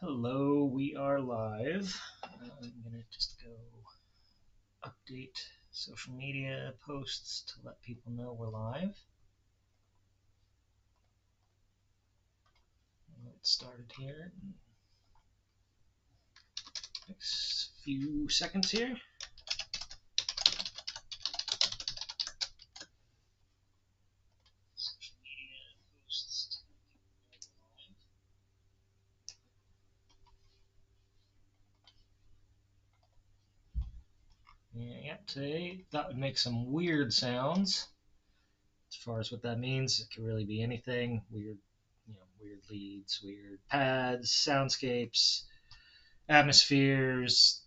Hello, we are live. I'm gonna just go update social media posts to let people know we're live. We'll get started here in the next few seconds here. Social media posts to let people know we're live. Yeah, today that would make some weird sounds. As far as what that means, it could really be anything. Weird leads, weird pads, soundscapes, atmospheres,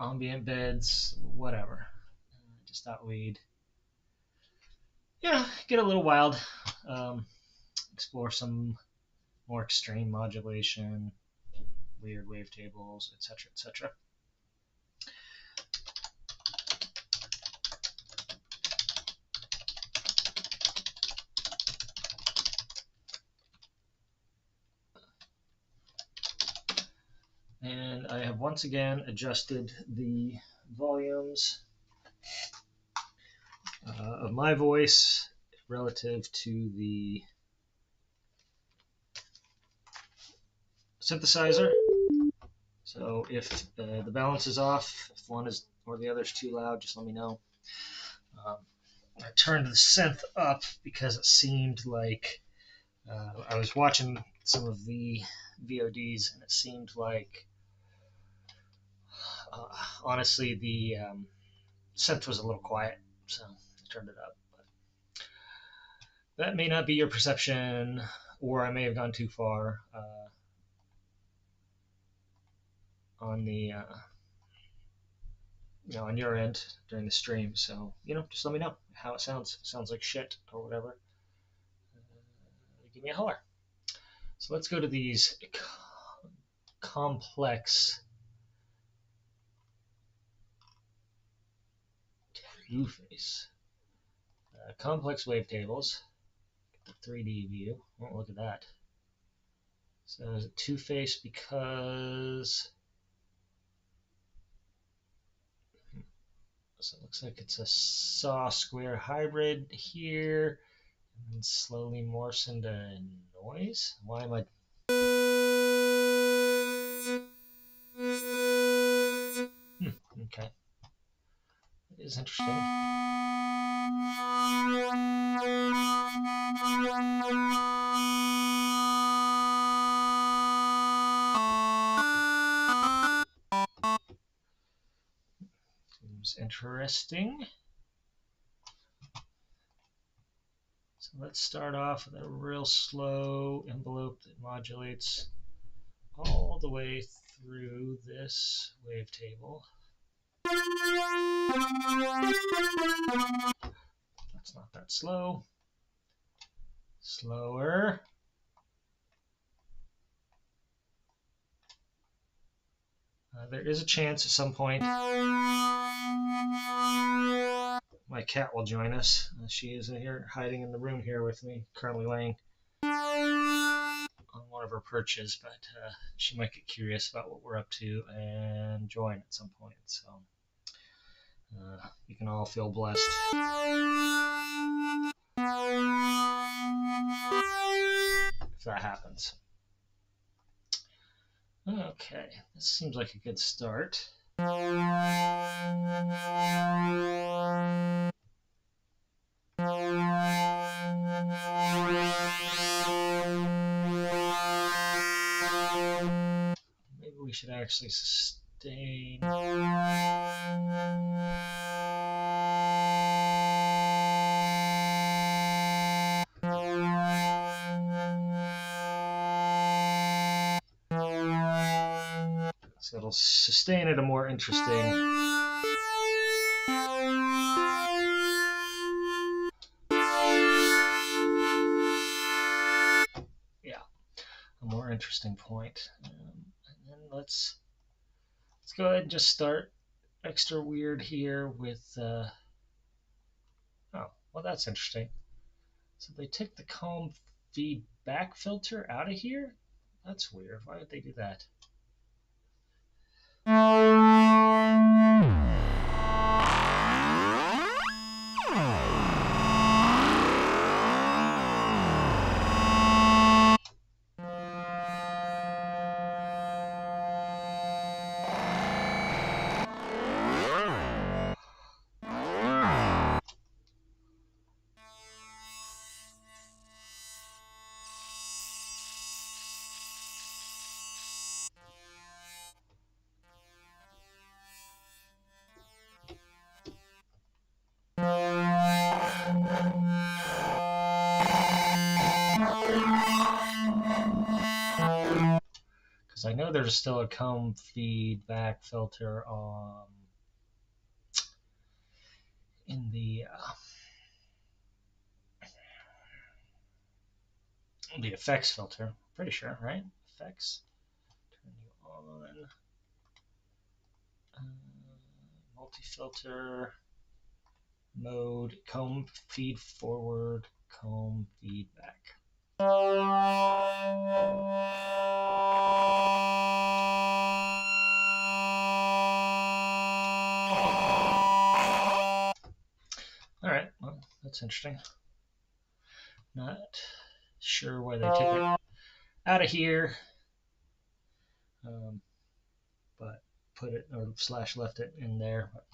ambient beds, whatever. Just thought we'd, get a little wild, um, explore some more extreme modulation, weird wavetables, etc., etc. And I have once again adjusted the volumes of my voice relative to the synthesizer. So if the balance is off, if one is or the other is too loud, just let me know. Um, I turned the synth up because it seemed like I was watching some of the VODs and it seemed like, honestly, the synth was a little quiet, so I turned it up. But that may not be your perception, or I may have gone too far on the on your end during the stream. So just let me know how it sounds. Sounds like shit or whatever. Give me a holler. So let's go to these complex two-face, complex wavetables. The 3D view. Oh, look at that. So is it two-face because so it looks like it's a saw square hybrid here, and slowly morphs into noise. Why am I? Okay, it is interesting. Seems interesting. So let's start off with a real slow envelope that modulates all the way through this wavetable. That's not that slow. Slower. There is a chance at some point my cat will join us. She is here hiding in the room here with me, currently laying on one of her perches, but she might get curious about what we're up to and join at some point. So you can all feel blessed. If that happens. Okay, this seems like a good start. Maybe we should actually sustain. So it'll sustain at a more interesting. Yeah, a more interesting point. And then let's go ahead and just start extra weird here with. Oh, well, that's interesting. So they took the comb feedback filter out of here. That's weird. Why would they do that? Because I know there's still a comb feedback filter in the effects filter. Pretty sure, right? Effects. Turn you on. Multi-filter mode, comb feed forward, comb feedback. All right, well, that's interesting. Not sure why they took it out of here, but put it or slash left it in there. But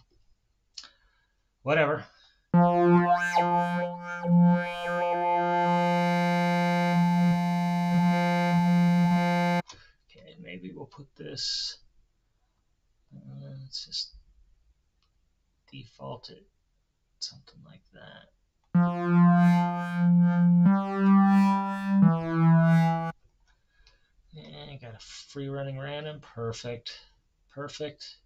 whatever. Okay, maybe we'll put this. Let's just default it something like that. And got a free running random. Perfect. Perfect.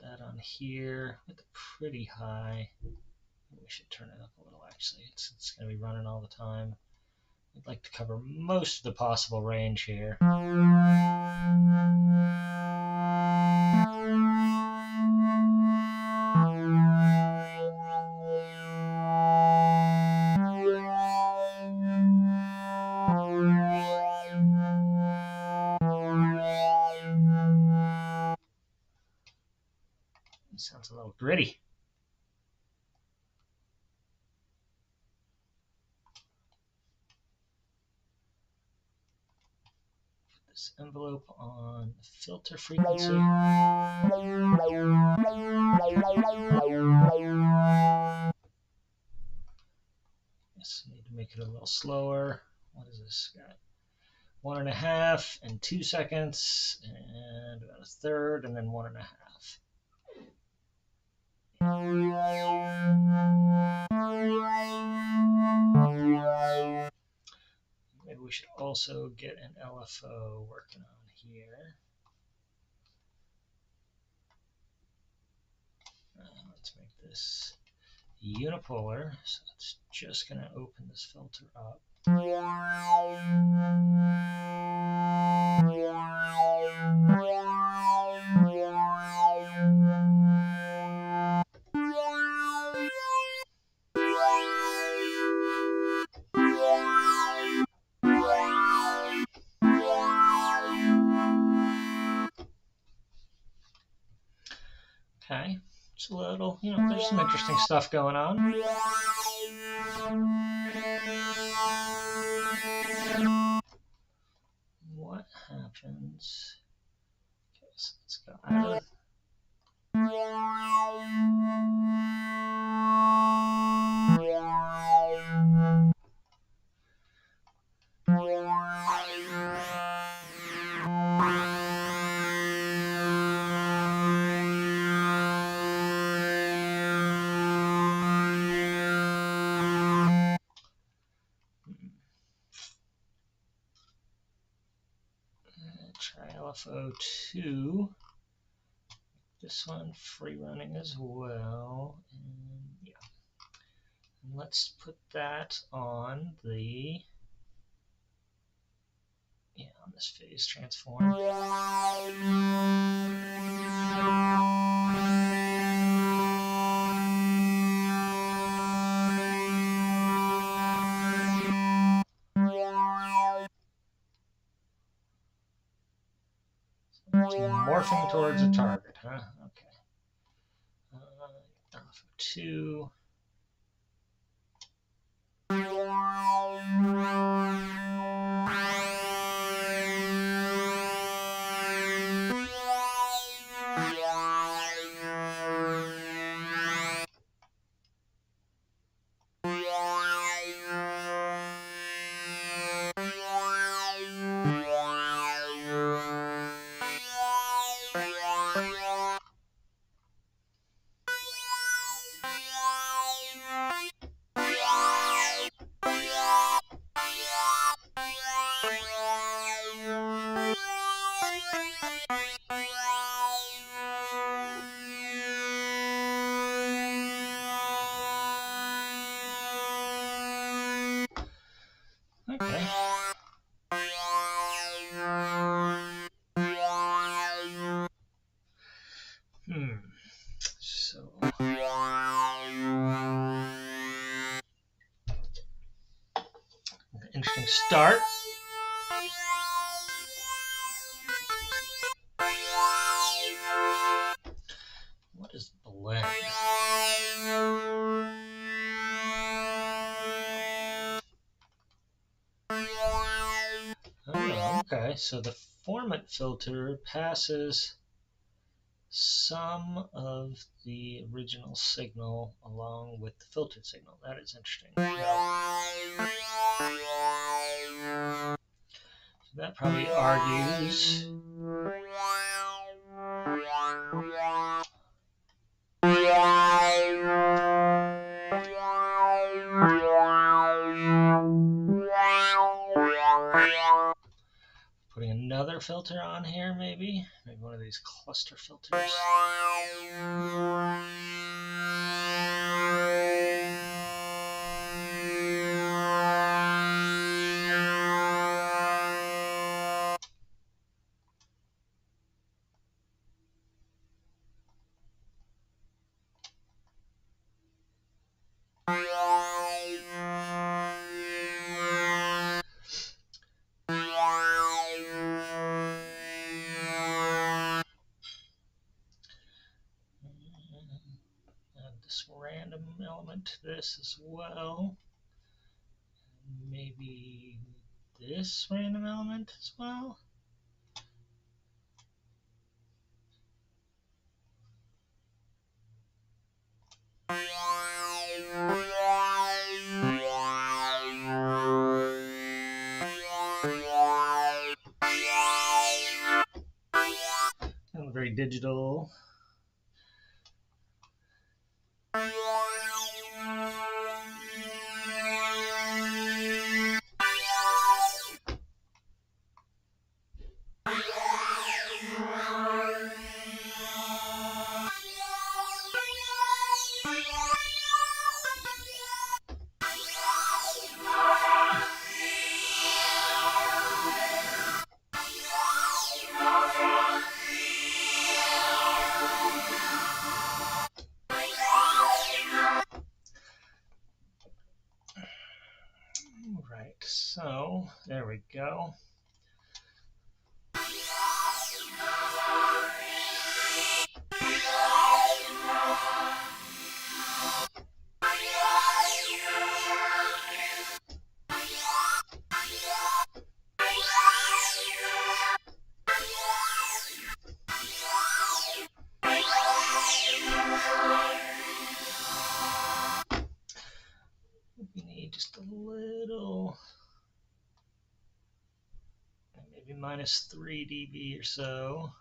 That on here with pretty high. We should turn it up a little actually. It's going to be running all the time. We'd like to cover most of the possible range here. It sounds a little gritty. This envelope on filter frequency. Yes, need to make it a little slower. What is this? Got 1.5 and 2 seconds, and about a third, and then 1.5. Maybe we should also get an LFO working on here. Let's make this unipolar, so it's just going to open this filter up. Okay, it's a little, there's some interesting stuff going on. What happens? Okay, so let's go out of try LFO2. This one free running as well. And yeah. And let's put that on the on this phase transform. morphing towards a target, huh? Okay. Off of 2. Okay. So interesting start. What is blend? Oh, okay, so the formant filter passes some of the original signal along with the filtered signal. That is interesting. So that probably argues putting another filter on here, maybe one of these cluster filters. This random element to this as well. Maybe this random element as well. Very digital. Right, so there we go. We need just a little, maybe -3 dB or so.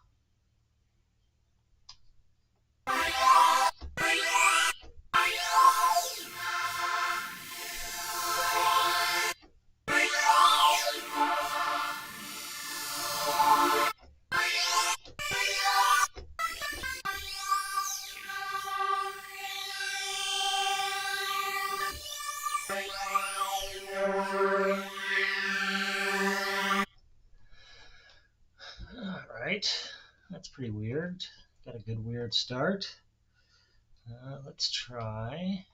Alright, that's pretty weird. Got a good weird start. Let's try.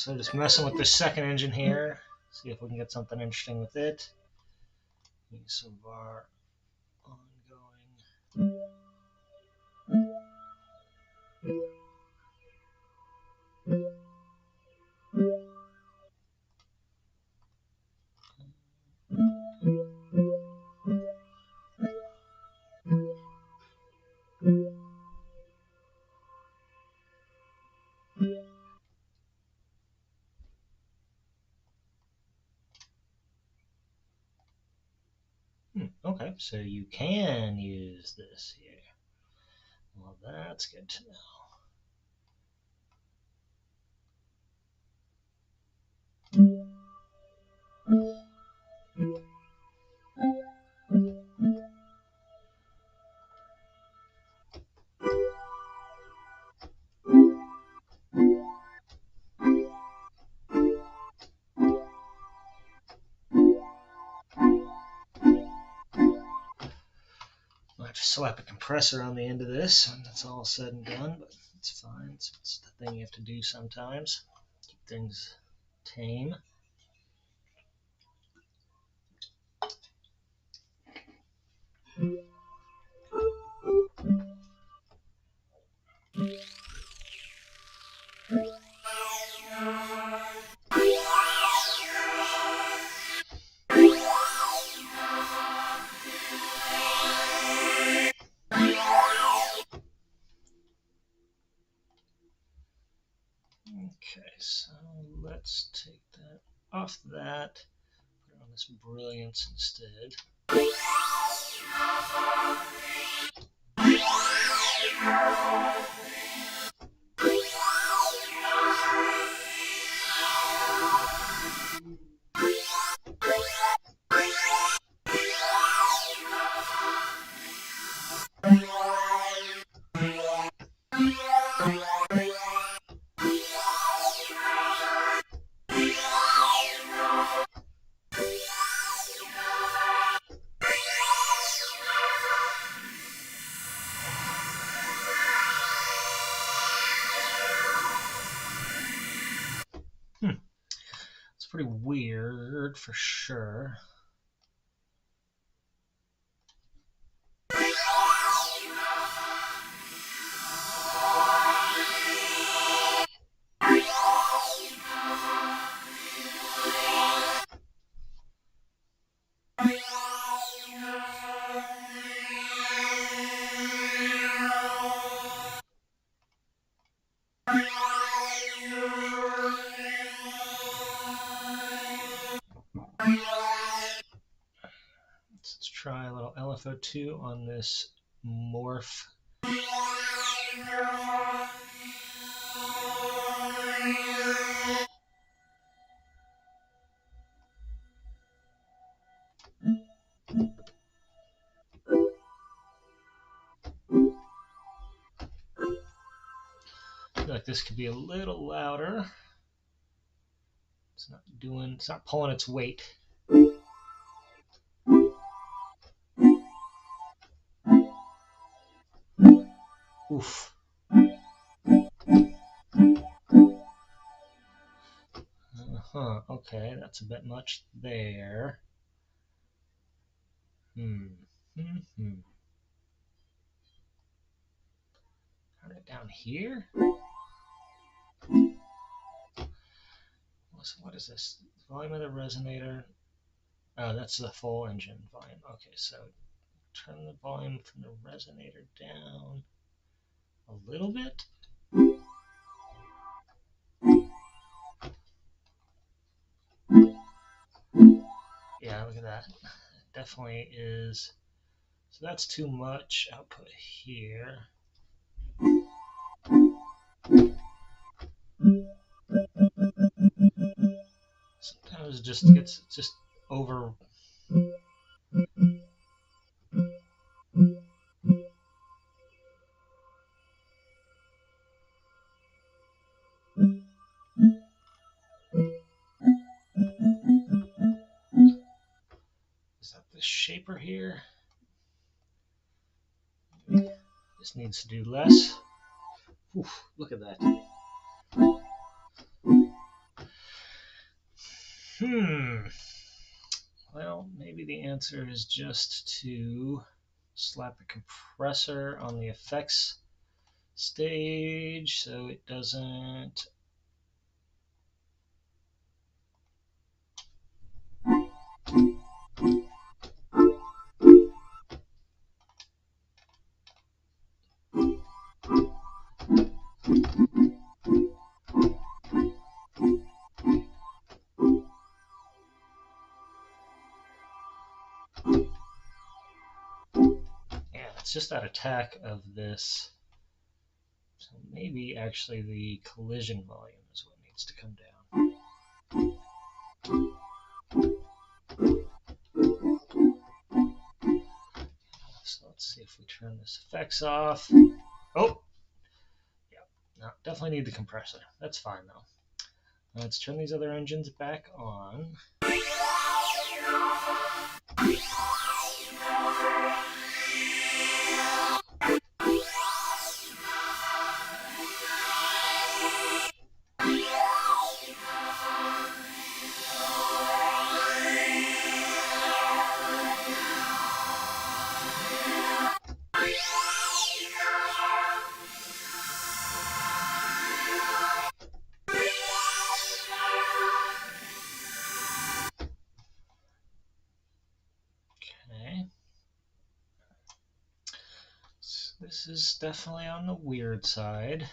So just messing with this second engine here. See if we can get something interesting with it. Use some of our ongoing. Okay, so you can use this here. Well, that's good to know. I'll have to slap a compressor on the end of this when it's all said and done, but it's fine. It's the thing you have to do sometimes. Keep things tame. Okay, so let's take that off that, put it on this Brilliance instead. It's pretty weird for sure. Let's try a little LFO2 on this morph. I feel like this could be a little louder. It's not pulling its weight. Oof. Okay, that's a bit much there. Turn it down here. What is this? Volume of the resonator. Oh, that's the full engine volume. Okay, so turn the volume from the resonator down a little bit. Yeah, look at that. It definitely is. So that's too much output here. Sometimes it just gets over. Is that the shaper here? This needs to do less. Oof, look at that. Well, maybe the answer is just to slap a compressor on the effects stage so it doesn't. Yeah, it's just that attack of this. So maybe actually the collision volume is what needs to come down. So let's see if we turn this effects off. Oh, yeah, no, definitely need the compressor. That's fine though. Let's turn these other engines back on. Okay. So this is definitely on the weird side.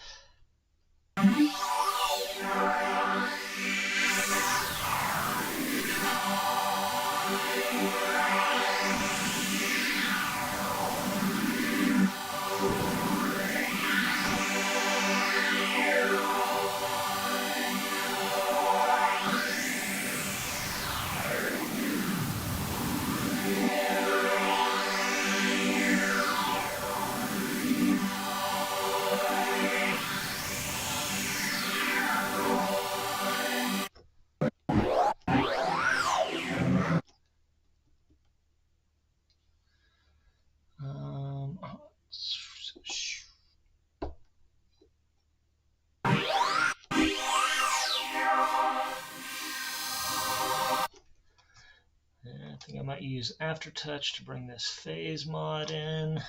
I think I might use Aftertouch to bring this phase mod in.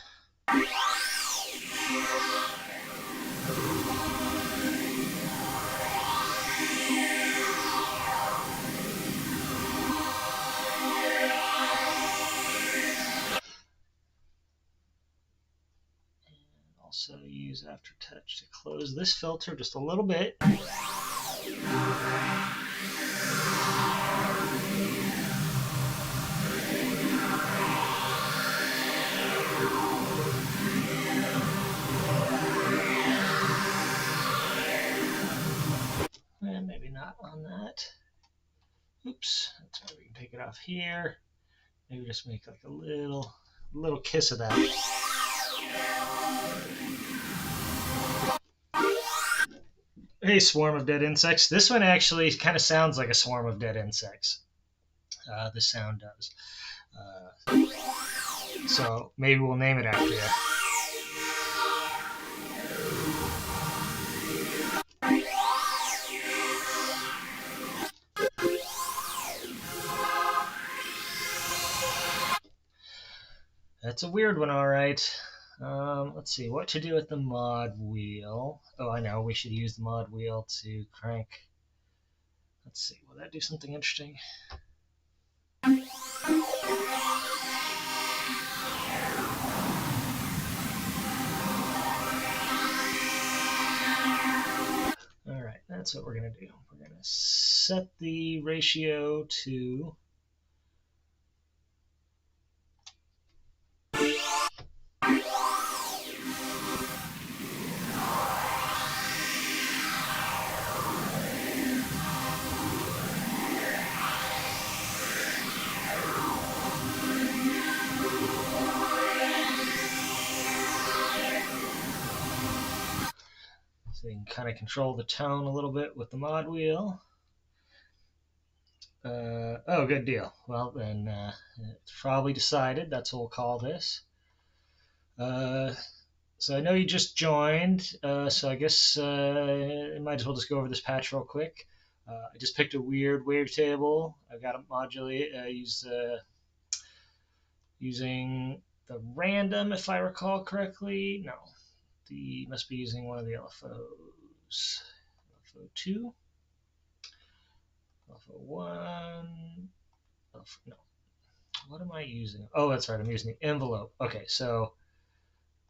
Also use Aftertouch to close this filter just a little bit. And maybe not on that. Oops, that's right, we can take it off here. Maybe just make like a little kiss of that. Hey, swarm of dead insects. This one actually kind of sounds like a swarm of dead insects. The sound does. So maybe we'll name it after you. That's a weird one, all right. Let's see, what to do with the mod wheel. Oh, I know, we should use the mod wheel to crank. Let's see, will that do something interesting? All right, that's what we're going to do. We're going to set the ratio to so you can kind of control the tone a little bit with the mod wheel. Oh, good deal. Well, then it's probably decided. That's what we'll call this. So I know you just joined, so I guess I might as well just go over this patch real quick. I just picked a weird wavetable. I've got to modulate. Using the random, if I recall correctly. No, the must be using one of the LFOs. LFO 2, LFO 1. No, what am I using? Oh, that's right. I'm using the envelope. Okay, so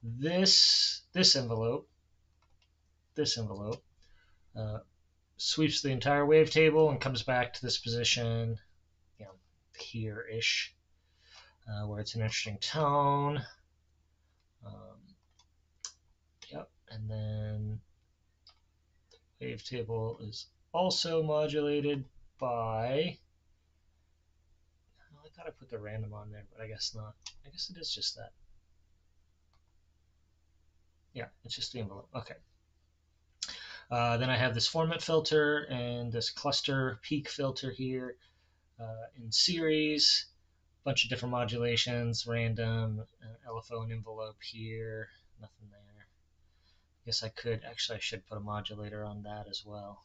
this envelope, uh, sweeps the entire wavetable and comes back to this position, you know, here-ish, where it's an interesting tone. Yep, and then the wavetable is also modulated by. I thought I put the random on there, but I guess not. I guess it is just that. Yeah, it's just the envelope. Okay. Then I have this format filter and this cluster peak filter here in series. Bunch of different modulations, random, LFO and envelope here. Nothing there. I guess I should put a modulator on that as well.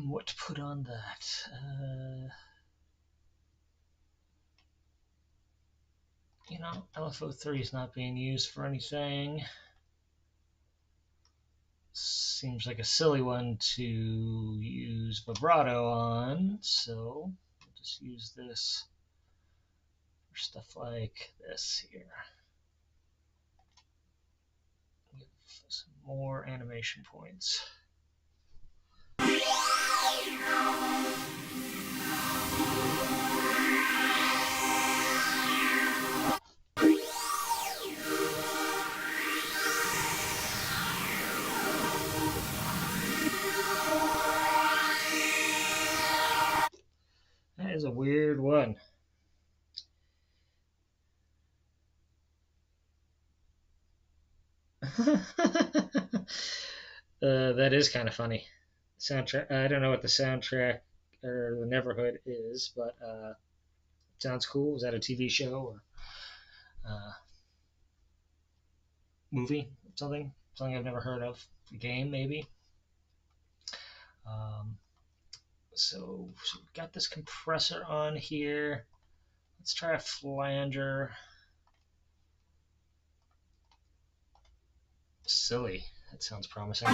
What to put on that? LFO3 is not being used for anything. Seems like a silly one to use vibrato on, so we'll just use this for stuff like this here. Give some more animation points. That is a weird one. That is kind of funny. Soundtrack. I don't know what the soundtrack or the Neverhood is, but it sounds cool. Is that a TV show or movie? Something I've never heard of. A game maybe. So we've got this compressor on here. Let's try a flanger. Silly. That sounds promising.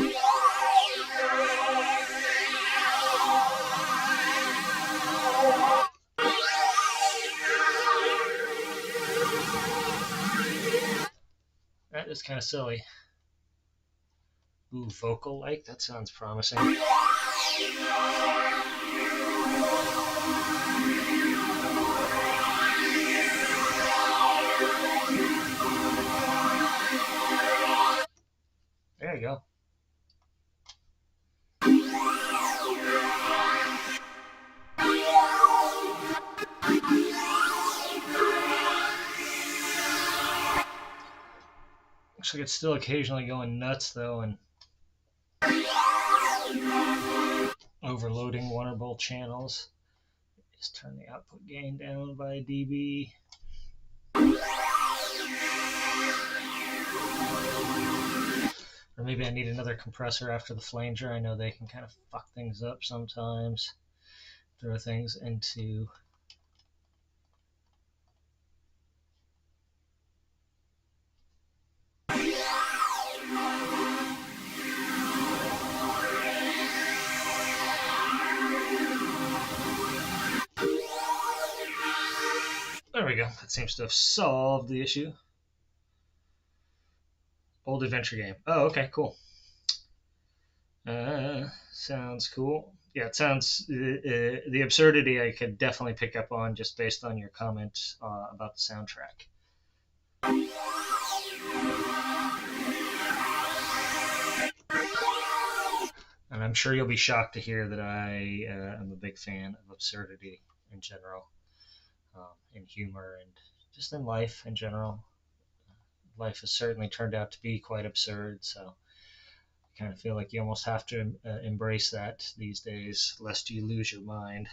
That is kind of silly. Ooh, vocal-like? That sounds promising. There you go. Looks like it's still occasionally going nuts though and overloading one or both channels. Just turn the output gain down by dB. Or maybe I need another compressor after the flanger. I know they can kind of fuck things up sometimes. Throw things into There we go. That seems to have solved the issue. Old adventure game. Oh, okay, cool. Sounds cool. Yeah, it sounds the absurdity I could definitely pick up on just based on your comment about the soundtrack. And I'm sure you'll be shocked to hear that I am a big fan of absurdity in general. in humor and just in life in general. Life has certainly turned out to be quite absurd, so I kind of feel like you almost have to embrace that these days, lest you lose your mind.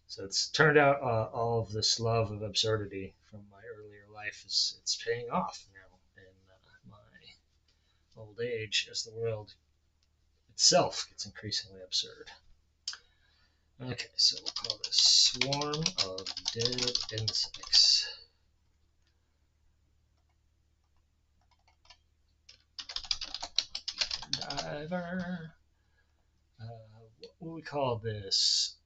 So it's turned out all of this love of absurdity from my earlier life is it's paying off now in my old age as the world itself gets increasingly absurd. Okay, so we'll call this Swarm of Dead Insects. Diver. What will we call this?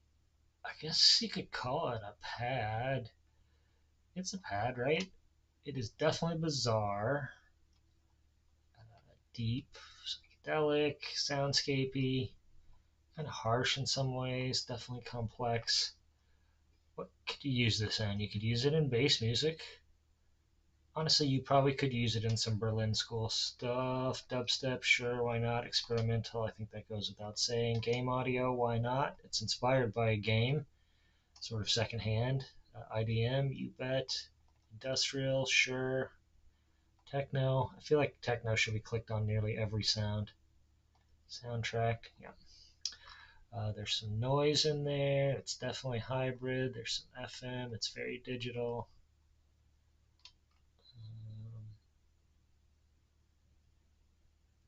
I guess you could call it a pad. It's a pad, right? It is definitely bizarre, deep, psychedelic, soundscapey, kind of harsh in some ways, definitely complex. What could you use this in? You could use it in bass music. Honestly, you probably could use it in some Berlin school stuff. Dubstep, sure, why not? Experimental, I think that goes without saying. Game audio, why not? It's inspired by a game, sort of secondhand. IDM, you bet. Industrial, sure. Techno, I feel like techno should be clicked on nearly every soundtrack. Yeah. There's some noise in there. It's definitely hybrid. There's some FM. It's very digital.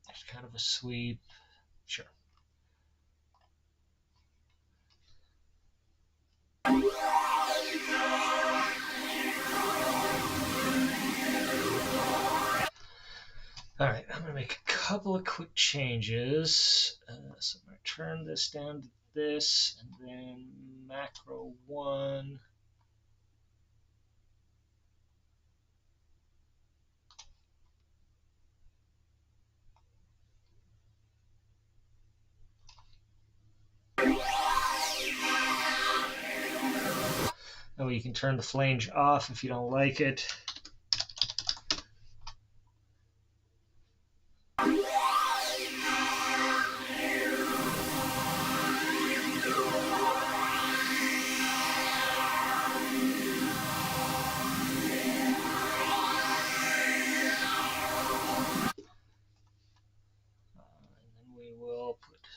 There's kind of a sweep. Sure. All right, I'm gonna make a couple of quick changes. So I'm gonna turn this down to this, and then macro 1. That way you can turn the flange off if you don't like it.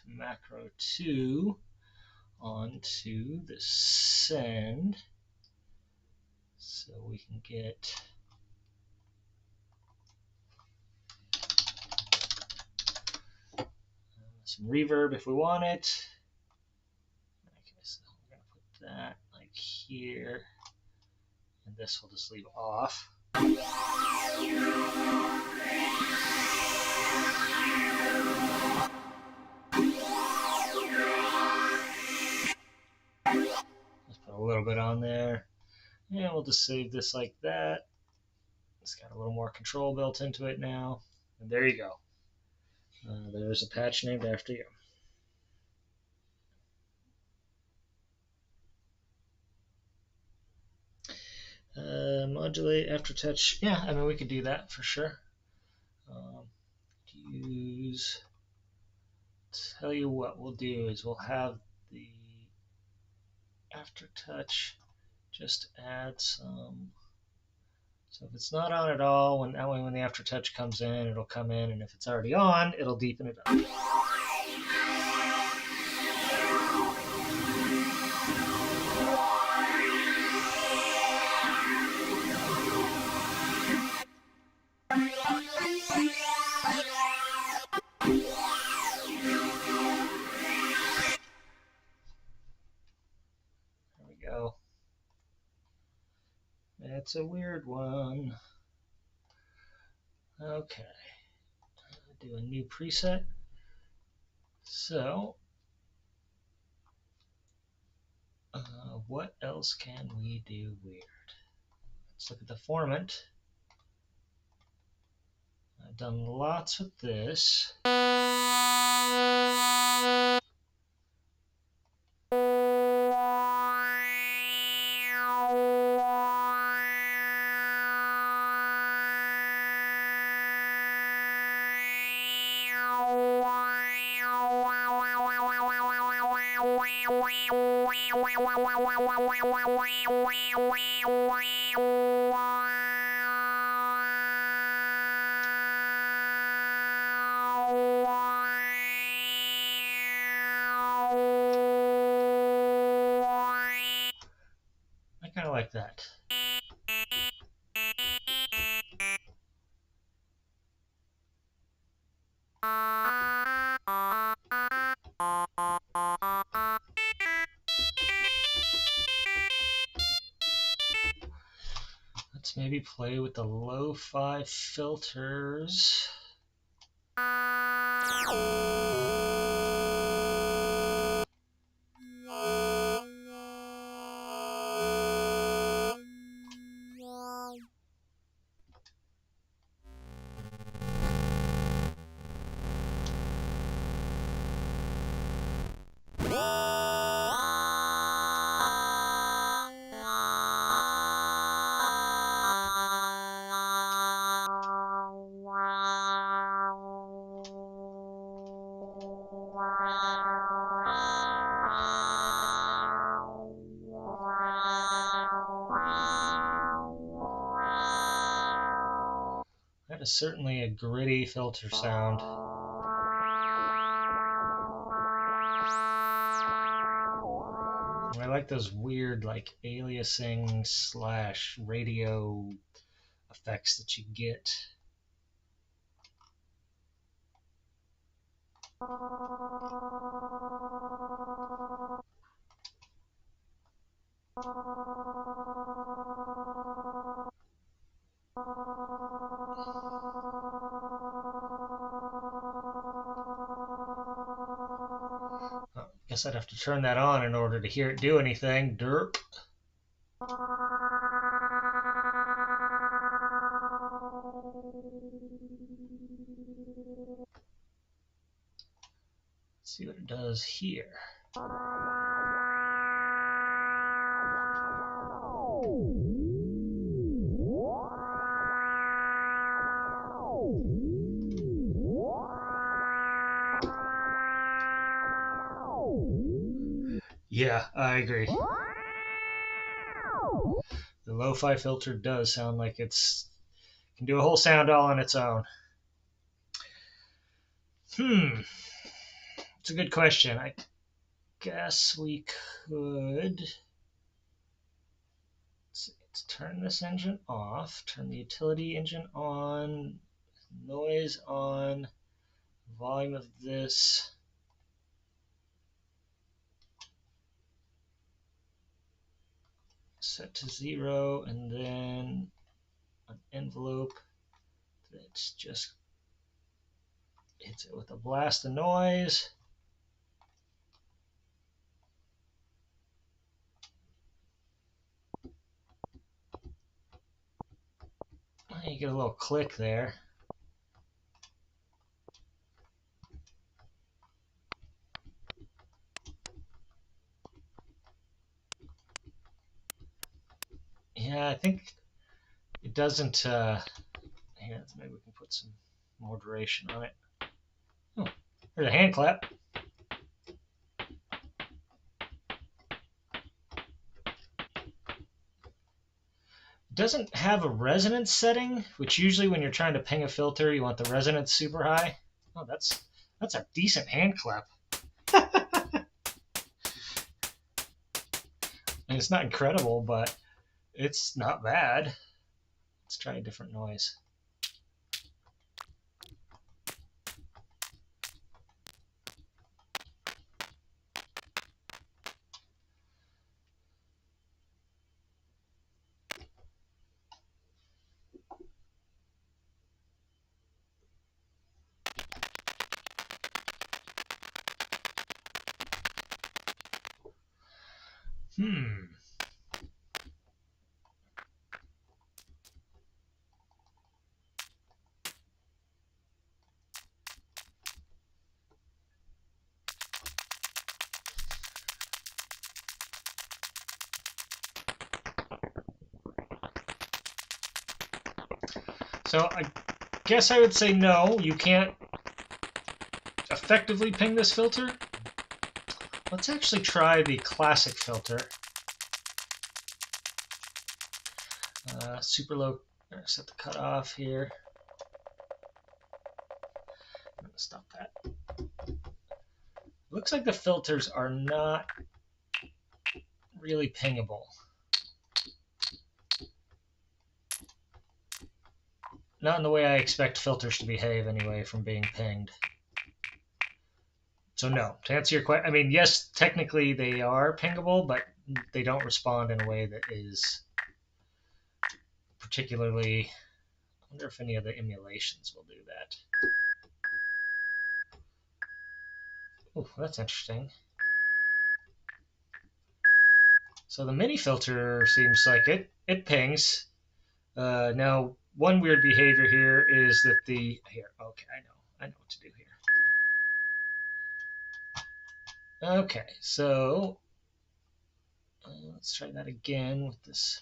Macro 2 onto the send so we can get some reverb if we want it. Okay, so we're going to put that like here, and this we'll just leave off. A little bit on there, and we'll just save this like that. It's got a little more control built into it now, and there you go. There's a patch named after you. Modulate aftertouch. Yeah, I mean we could do that for sure. Use. Tell you what we'll do is we'll have the aftertouch just add some. So if it's not on at all, when that way when the aftertouch comes in, it'll come in, and if it's already on, it'll deepen it up. There we go. It's a weird one. Okay. Do a new preset. So, what else can we do weird? Let's look at the formant. I've done lots with this. I kind of like that. Let's maybe play with the lo-fi filters. That is certainly a gritty filter sound. I like those weird like aliasing / radio effects that you get. Guess I'd have to turn that on in order to hear it do anything. Derp. Let's see what it does here. Yeah, I agree. The lo-fi filter does sound like it can do a whole sound all on its own. It's a good question. I guess we could. Let's turn this engine off, turn the utility engine on, noise on, volume of this. Set to 0, and then an envelope that's just hits it with a blast of noise. You get a little click there. Yeah, I think it doesn't. Here, maybe we can put some more duration on it. Oh, there's a hand clap. It doesn't have a resonance setting, which usually when you're trying to ping a filter, you want the resonance super high. Oh, that's a decent hand clap. And it's not incredible, but it's not bad. Let's try a different noise. So I guess I would say no, you can't effectively ping this filter. Let's actually try the classic filter. Super low. Set the cutoff here. I'm going to stop that. Looks like the filters are not really pingable. Not in the way I expect filters to behave anyway from being pinged. So no, to answer your question, I mean, yes, technically they are pingable, but they don't respond in a way that is particularly... I wonder if any of the emulations will do that. Oh, that's interesting. So the mini filter seems like it pings. Now, one weird behavior here is that the... Here, okay, I know what to do here. Okay, so let's try that again with this.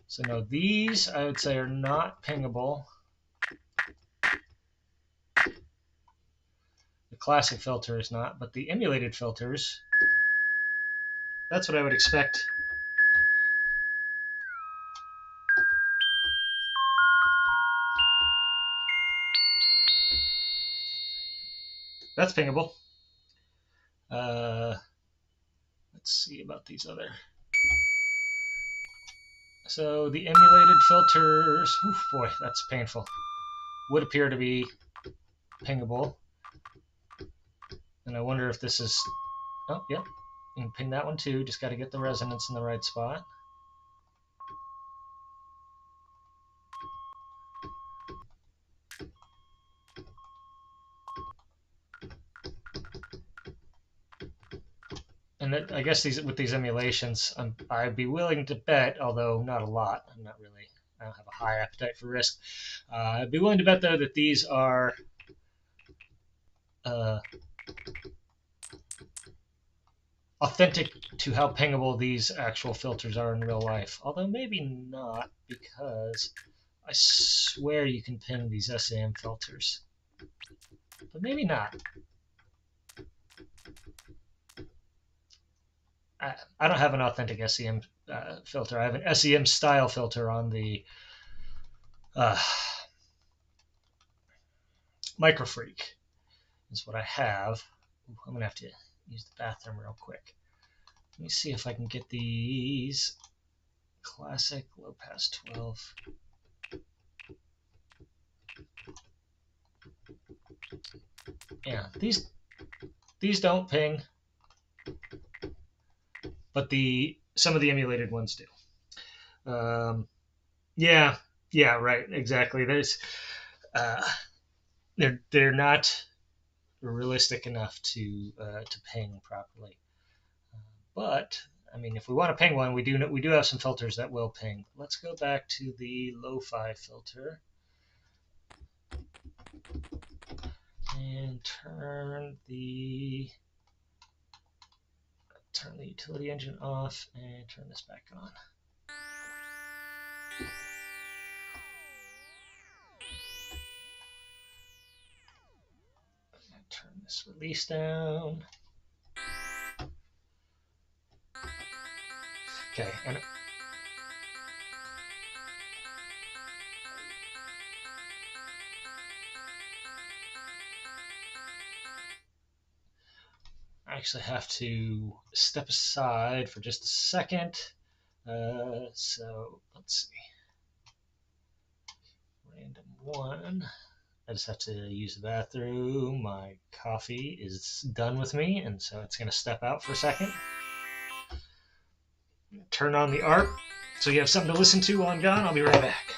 So no, these I would say are not pingable. The classic filter is not, but the emulated filters, that's what I would expect. That's pingable. Let's see about these other. So the emulated filters, oof, boy, that's painful, would appear to be pingable. And I wonder if this is, oh, yep, you can ping that one too, just got to get the resonance in the right spot. And that, I guess with these emulations, I'd be willing to bet, although not a lot, I don't have a high appetite for risk. I'd be willing to bet, though, that these are authentic to how pingable these actual filters are in real life. Although maybe not, because I swear you can ping these SAM filters. But maybe not. I don't have an authentic SEM filter. I have an SEM style filter on the Microfreak is what I have. Ooh, I'm going to have to use the bathroom real quick. Let me see if I can get these classic low pass 12. Yeah, these don't ping, but some of the emulated ones do. Yeah, right, exactly. They're not realistic enough to ping properly. But I mean, if we want to ping one, we do have some filters that will ping. Let's go back to the lo-fi filter and turn the utility engine off and turn this back on. Turn this release down. Okay, and I actually have to step aside for just a second. So let's see. Random one. I just have to use the bathroom. My coffee is done with me, and so it's going to step out for a second. Turn on the ARP so you have something to listen to while I'm gone. I'll be right back.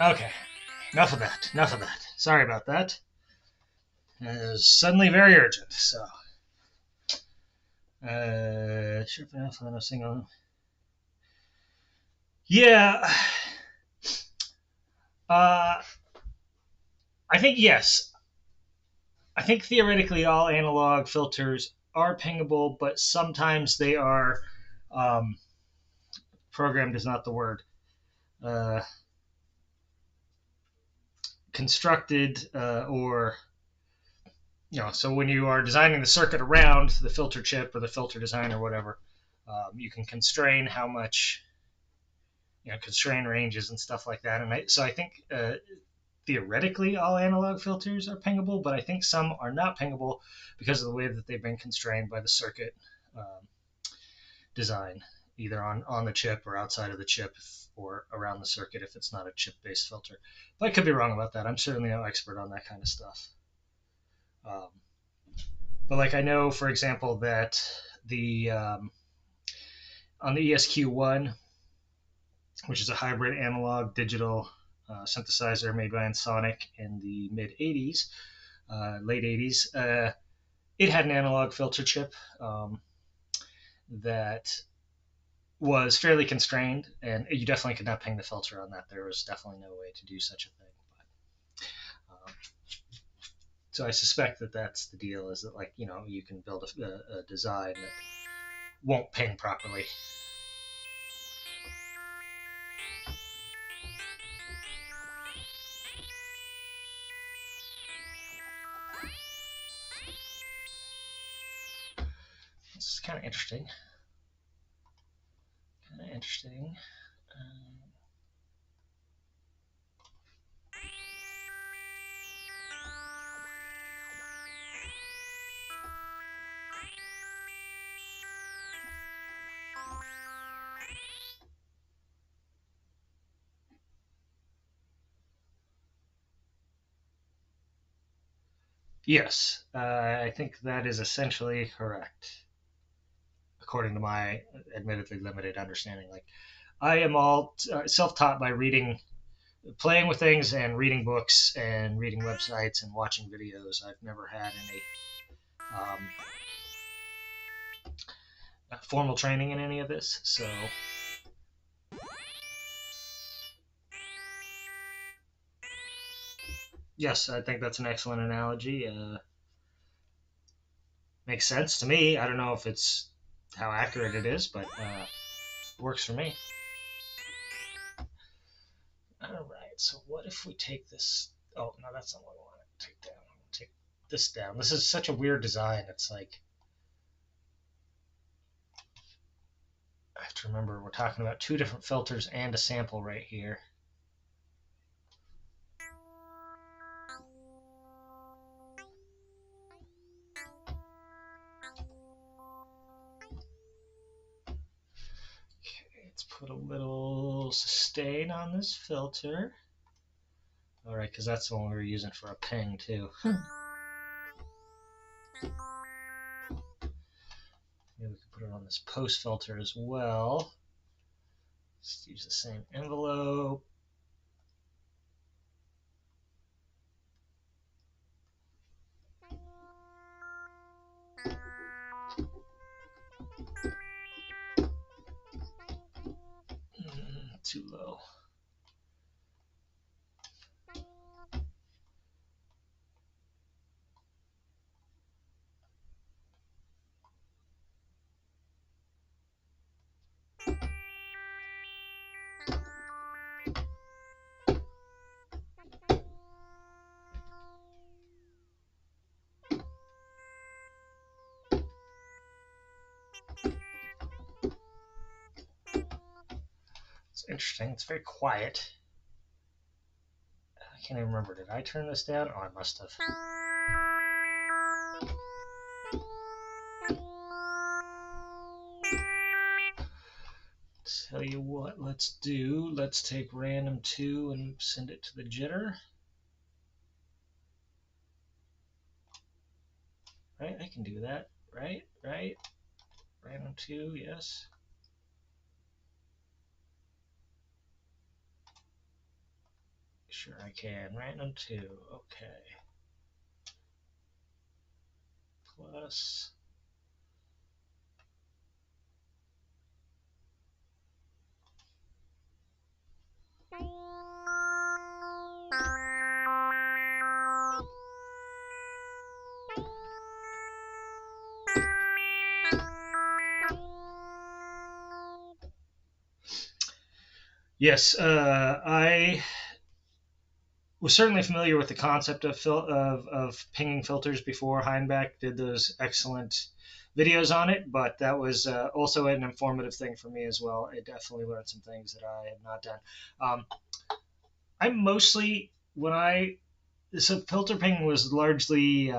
Okay, enough of that. Enough of that. Sorry about that. It was suddenly very urgent. So, sure enough, then a single. Yeah. Uh, I think yes. I think theoretically all analog filters are pingable, but sometimes they are um, programmed is not the word. Uh, constructed or so when you are designing the circuit around the filter chip or the filter design or whatever, you can constrain how much constrain ranges and stuff like that. And so I think theoretically all analog filters are pingable, but I think some are not pingable because of the way that they've been constrained by the circuit um, design, either on the chip or outside of the chip or around the circuit if it's not a chip based filter. But I could be wrong about that. I'm certainly no expert on that kind of stuff. Um, but like I know, for example, that the on the ESQ1, which is a hybrid analog digital synthesizer made by Ensoniq in the mid 80s, late 80s, it had an analog filter chip that was fairly constrained, and you definitely could not ping the filter on that. There was definitely no way to do such a thing. But, so I suspect that that's the deal. Is that you can build a design that won't ping properly. This is kind of interesting. Kind of interesting. Yes, I think that is essentially correct, according to my admittedly limited understanding. Like, I am all self-taught by reading, playing with things, and reading books, and reading websites, and watching videos. I've never had any formal training in any of this, so yes, I think that's an excellent analogy. Makes sense to me. I don't know if it's how accurate it is, but works for me. All right. So what if we take this? Oh no, that's not what I want to take down. I want to take this down. This is such a weird design. It's like I have to remember we're talking about two different filters and a sample right here. Okay, let's put a little sustain on this filter. All right, because that's the one we were using for a ping too. Maybe we could put it on this post filter as well. Just use the same envelope. Too low. It's interesting. It's very quiet. I can't even remember. Did I turn this down? Oh, I must have. Tell you what, let's do. Let's take random 2 and send it to the jitter. Right? I can do that. Right? Right? Random 2, yes. Sure I can. Random 2. Okay. Plus. Yes, I was certainly familiar with the concept of pinging filters before. Heinbach did those excellent videos on it, but that was also an informative thing for me as well. It definitely learned some things that I had not done. Um, I mostly when I so filter pinging was largely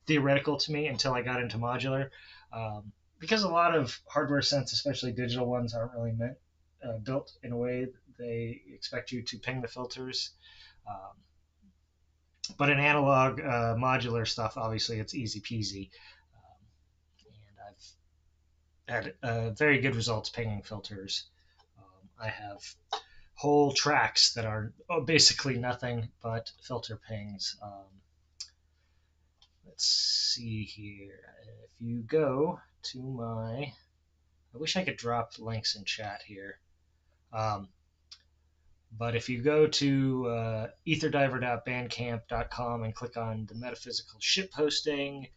theoretical to me until I got into modular, because a lot of hardware synths, especially digital ones, aren't really built in a way that they expect you to ping the filters. Um, but in analog modular stuff, obviously it's easy peasy, and I've had very good results pinging filters. I have whole tracks that are basically nothing but filter pings. Let's see here. If you go to my, I wish I could drop links in chat here. Um, but if you go to etherdiver.bandcamp.com and click on the Metaphysical Shitposting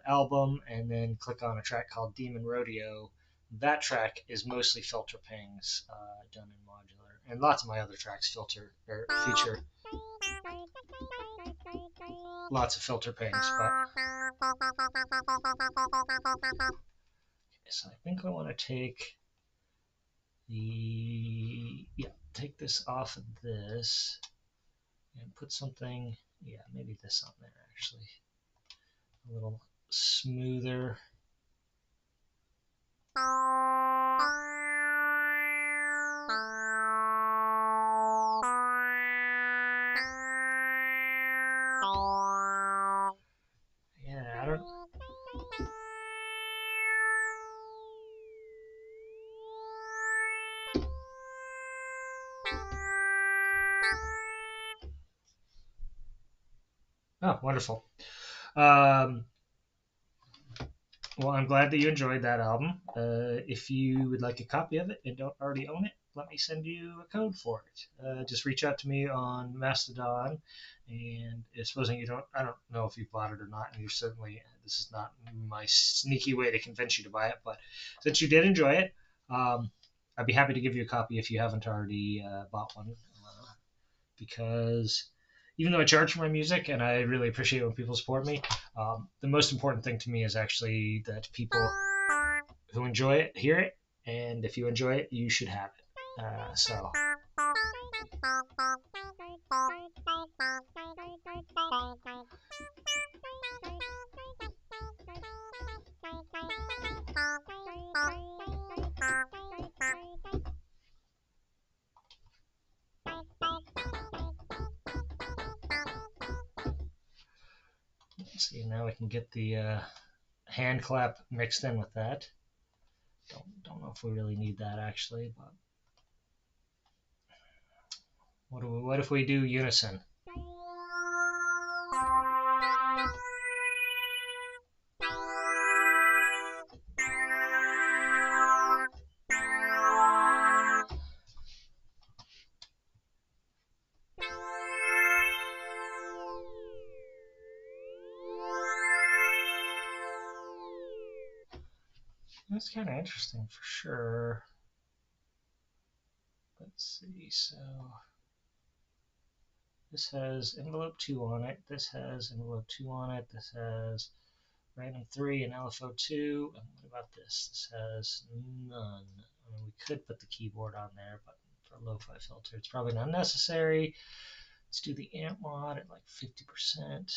album and then click on a track called Demon Rodeo, that track is mostly filter pings done in modular. And lots of my other tracks feature lots of filter pings. So I think I want to take this off of this and put something, maybe this on there actually, a little smoother. Yeah, I don't. Oh, wonderful. Um, Well, I'm glad that you enjoyed that album. If you would like a copy of it and don't already own it, let me send you a code for it. Just reach out to me on Mastodon, and supposing I don't know if you've bought it or not, and this is not my sneaky way to convince you to buy it, but since you did enjoy it, um, I'd be happy to give you a copy if you haven't already bought one, because even though I charge for my music and I really appreciate when people support me, the most important thing to me is actually that people who enjoy it hear it, and if you enjoy it, you should have it. So. Let's see, now we can get the hand clap mixed in with that. Don't know if we really need that actually, but what if we do unison? That's kind of interesting for sure. Let's see, so this has envelope 2 on it, this has envelope 2 on it, this has random 3 and LFO2, and what about this? This has none. I mean, we could put the keyboard on there, but for a lo-fi filter, it's probably not necessary. Let's do the amp mod at like 50%.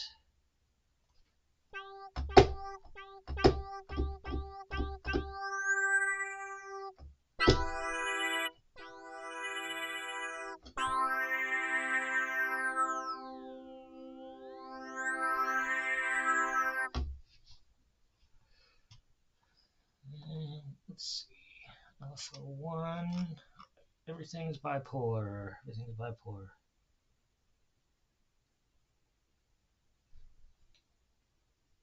And let's see, alpha 1, everything's bipolar. Everything's bipolar.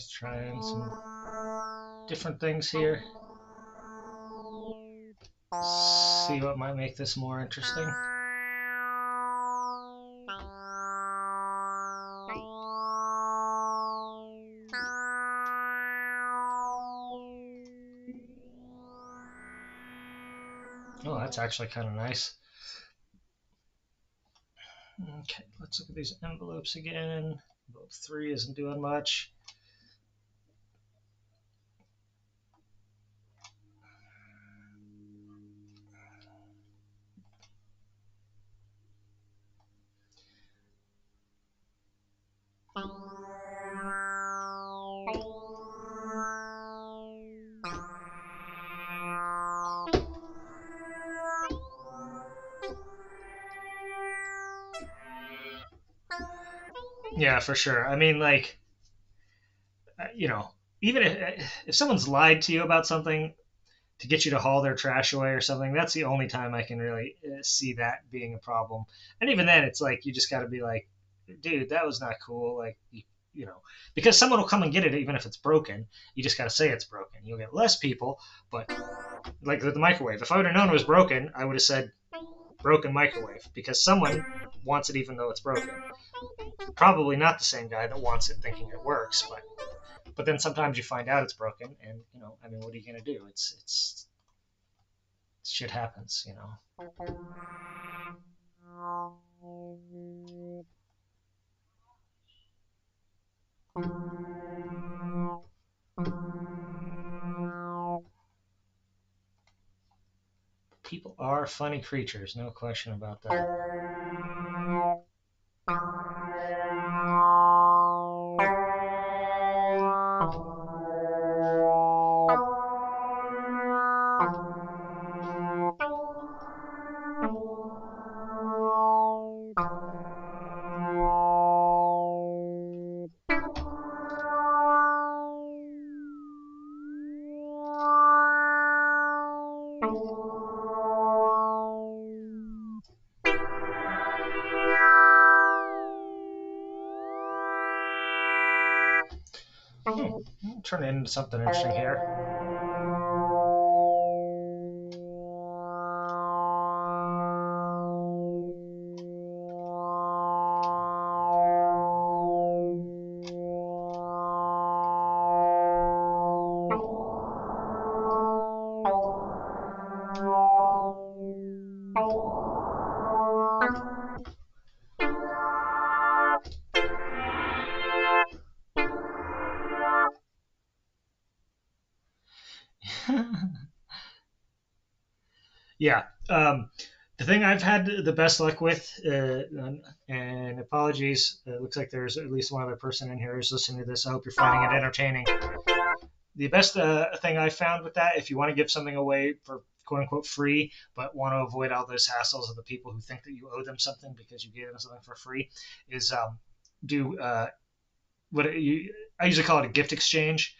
Always trying some different things here. See what might make this more interesting. Oh, that's actually kind of nice. Okay, let's look at these envelopes again. Envelope 3 isn't doing much. Yeah, for sure. I mean, like, you know, even if someone's lied to you about something to get you to haul their trash away or something, that's the only time I can really see that being a problem. And even then, it's like you just got to be like, dude, that was not cool. Like, you know, because someone will come and get it even if it's broken. You just got to say it's broken. You'll get less people, but like with the microwave, if I would have known it was broken, I would have said broken microwave because someone wants it even though it's broken. Probably not the same guy that wants it thinking it works, but then sometimes you find out it's broken, and you know, I mean, what are you gonna do? It's shit happens, you know. People are funny creatures, no question about that. Turn it into something interesting here. Yeah. The thing I've had the best luck with, and apologies, it looks like there's at least one other person in here who's listening to this. I hope you're finding it entertaining. The best thing I found with that, if you want to give something away for quote unquote free, but want to avoid all those hassles of the people who think that you owe them something because you gave them something for free, is do what you, I usually call it a gift exchange.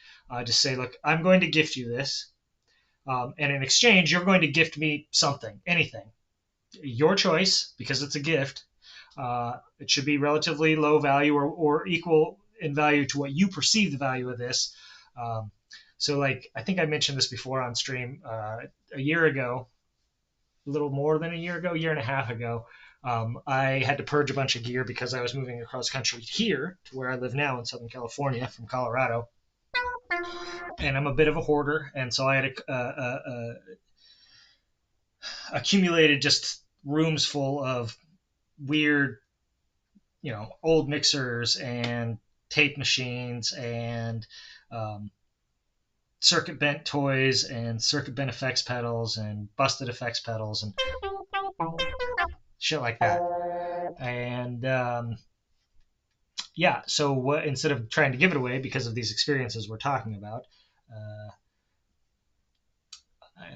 Just say, look, I'm going to gift you this. And in exchange, you're going to gift me something, anything, your choice, because it's a gift. It should be relatively low value or equal in value to what you perceive the value of this. Um, so, like, I think I mentioned this before on stream a year ago, a little more than a year ago, year and a half ago. I had to purge a bunch of gear because I was moving across country here to where I live now in Southern California from Colorado. And I'm a bit of a hoarder, and so I had accumulated just rooms full of weird, you know, old mixers and tape machines and um, circuit bent toys and circuit bent effects pedals and busted effects pedals and shit like that. And yeah, so what, instead of trying to give it away because of these experiences we're talking about, uh,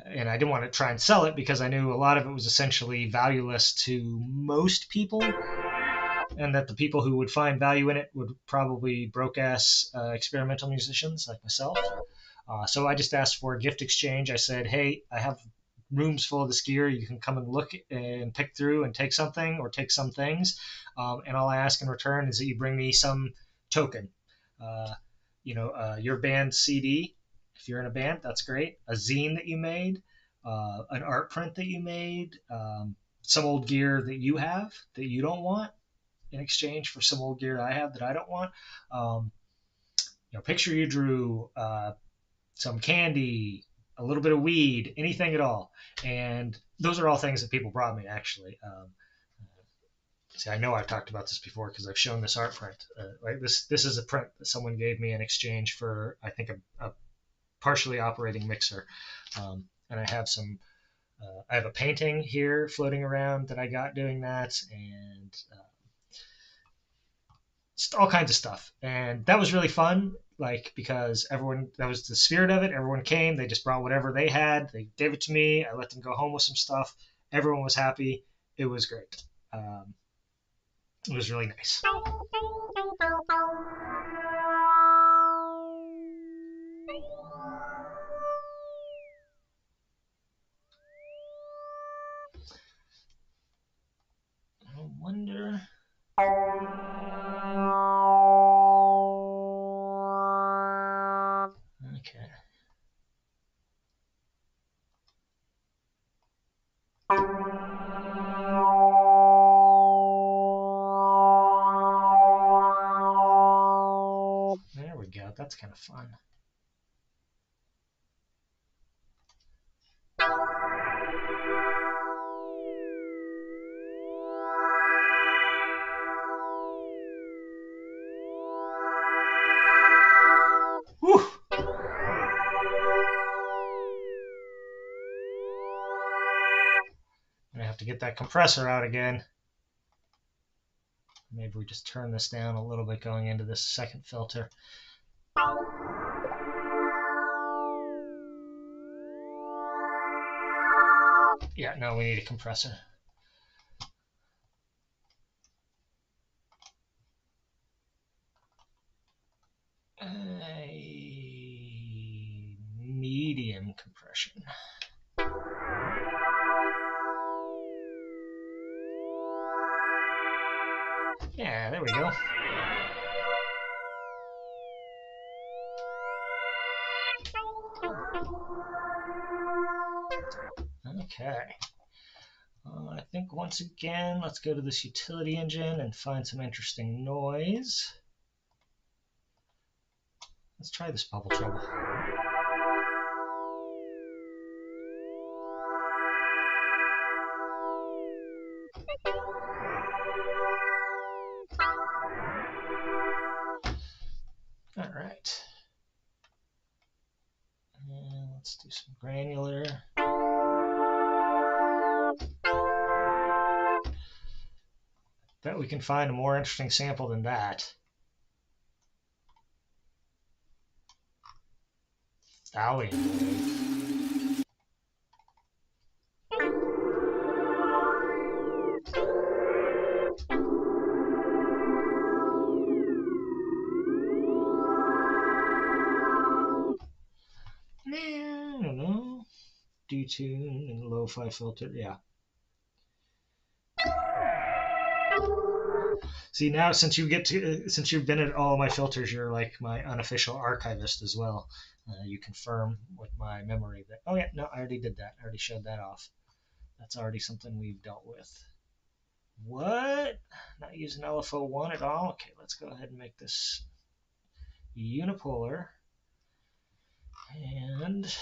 and I didn't want to try and sell it because I knew a lot of it was essentially valueless to most people, and that the people who would find value in it would probably broke ass experimental musicians like myself. So I just asked for a gift exchange. I said, hey, I have rooms full of this gear. You can come and look and pick through and take something or take some things. And all I ask in return is that you bring me some token. Uh, your band CD. If you're in a band, that's great. A zine that you made, an art print that you made, some old gear that you have that you don't want in exchange for some old gear that I have that I don't want. Um, picture you drew, some candy, a little bit of weed, anything at all. And those are all things that people brought me actually. See, I know I've talked about this before because I've shown this art print. Right, this is a print that someone gave me in exchange for, I think, a partially operating mixer. And I have some. I have a painting here floating around that I got doing that, and just all kinds of stuff. And that was really fun, like because everyone, that was the spirit of it. Everyone came, they just brought whatever they had, they gave it to me. I let them go home with some stuff. Everyone was happy. It was great. Um, it was really nice. I wonder. Okay. There we go. That's kind of fun. Whew. I have to get that compressor out again. Maybe we just turn this down a little bit going into this second filter. Yeah, no, we need a compressor. A medium compression. Yeah, there we go. Okay. I think once again, let's go to this utility engine and find some interesting noise. Let's try this bubble trouble. All right. And let's do some granular. Bet we can find a more interesting sample than that. Thallium wave. I don't know. Detune and lo-fi filter. Yeah. See, now since you've been at all my filters, you're like my unofficial archivist as well. You confirm with my memory that, oh yeah, no, I already did that. I already showed that off. That's already something we've dealt with. What? Not using LFO1 at all? Okay, let's go ahead and make this unipolar. And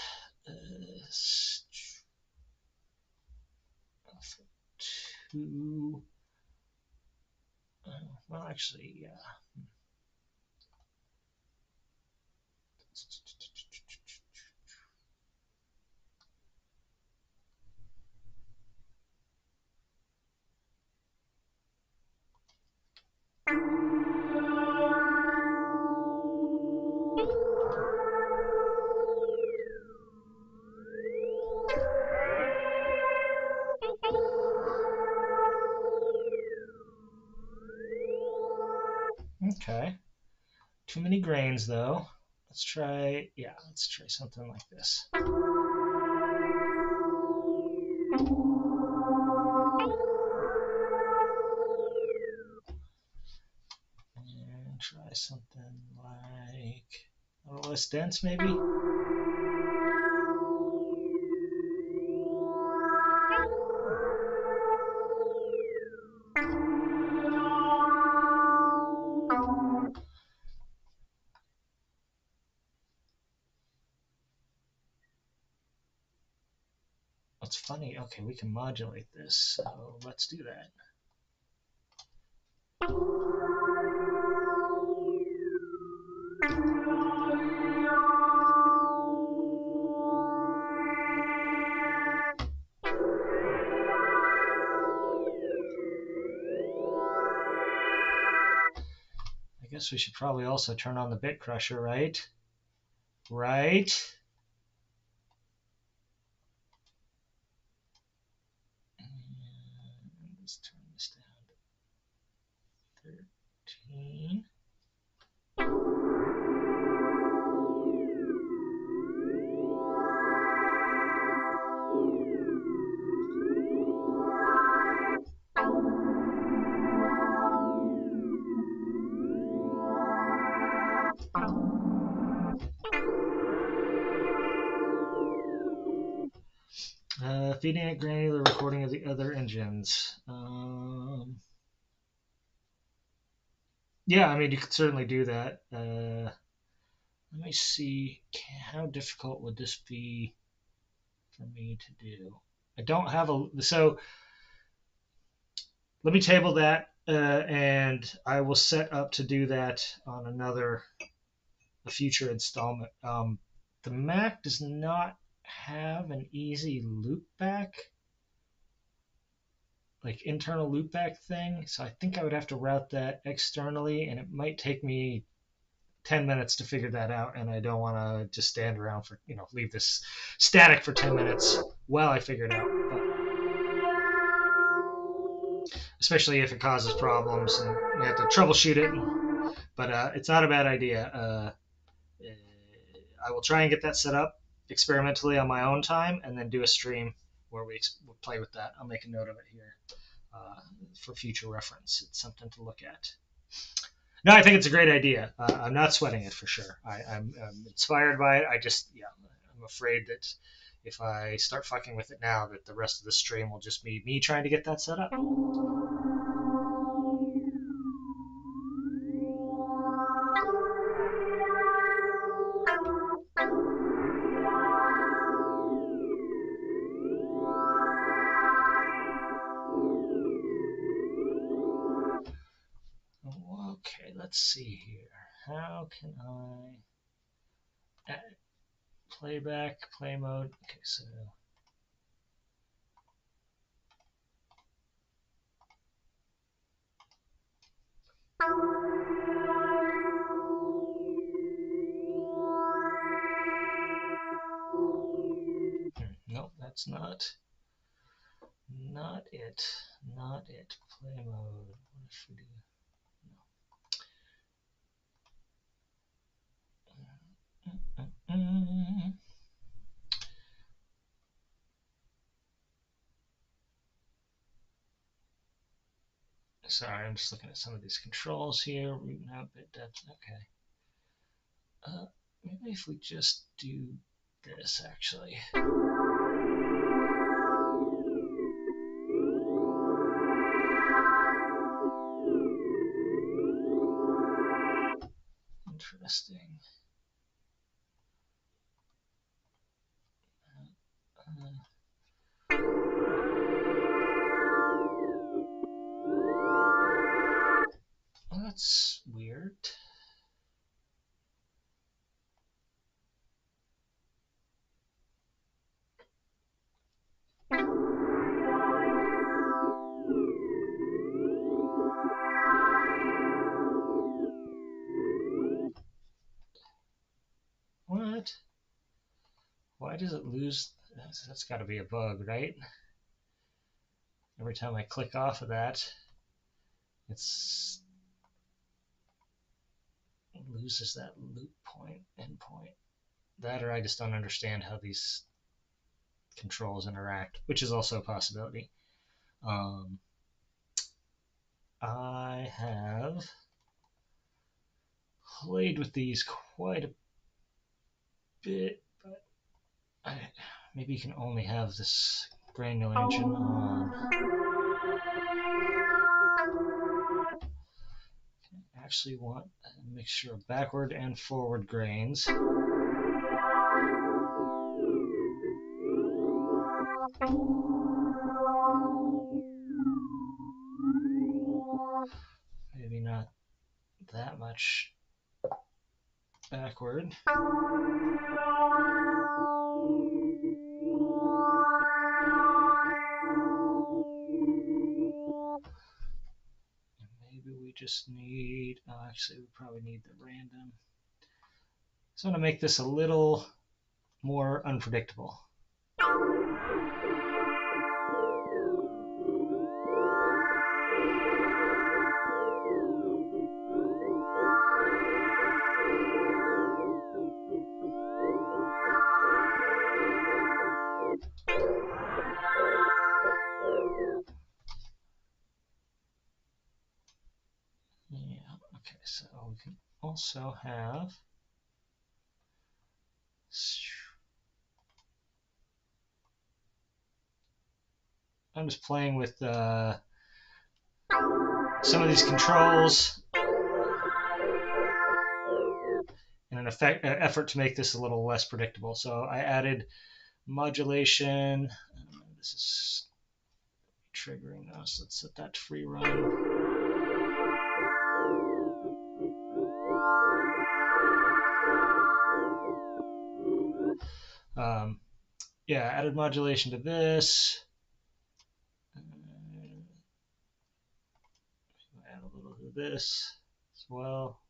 LFO2. Well, actually, yeah. Okay. Too many grains though. Let's try something like this. And try something like little less dense, maybe. It's funny. Okay, we can modulate this, so let's do that. I guess we should probably also turn on the bit crusher, right? Right? And let's turn this down to 13. Feeding it granular recording of the other engines. Yeah, I mean, you could certainly do that. Let me see. How difficult would this be for me to do? I don't have a. So let me table that, and I will set up to do that on a future installment. The Mac does not have an easy loopback, like internal loopback thing. So I think I would have to route that externally, and it might take me 10 minutes to figure that out. And I don't want to just stand around for, leave this static for 10 minutes while I figure it out. But especially if it causes problems and you have to troubleshoot it. But it's not a bad idea. I will try and get that set up experimentally on my own time, and then do a stream where we'll play with that. I'll make a note of it here for future reference. It's something to look at. No, I think it's a great idea. I'm not sweating it for sure. I'm inspired by it. I'm afraid that if I start fucking with it now, that the rest of the stream will just be me trying to get that set up. Okay, let's see here. How can I add playback, play mode? Okay, so nope, that's not it. Not it. Play mode. What if we do? No. Sorry, I'm just looking at some of these controls here. Root and out, bit depth. Okay. Maybe if we just do this, actually. Interesting. Well, that's weird. What? Why does it lose? That's got to be a bug, right? Every time I click off of that, it loses that loop point, endpoint. That, or I just don't understand how these controls interact, which is also a possibility. I have played with these quite a bit, but maybe you can only have this granulation on. I actually want a mixture of backward and forward grains. Maybe not that much backward. Maybe we just need, oh, actually we probably need the random. So I'm going to make this a little more unpredictable. Yeah, okay, so we can also have I'm just playing with some of these controls in an effort to make this a little less predictable. So I added modulation. This is triggering us. Let's set that to free run. Yeah, added modulation to this. Add a little of this as well.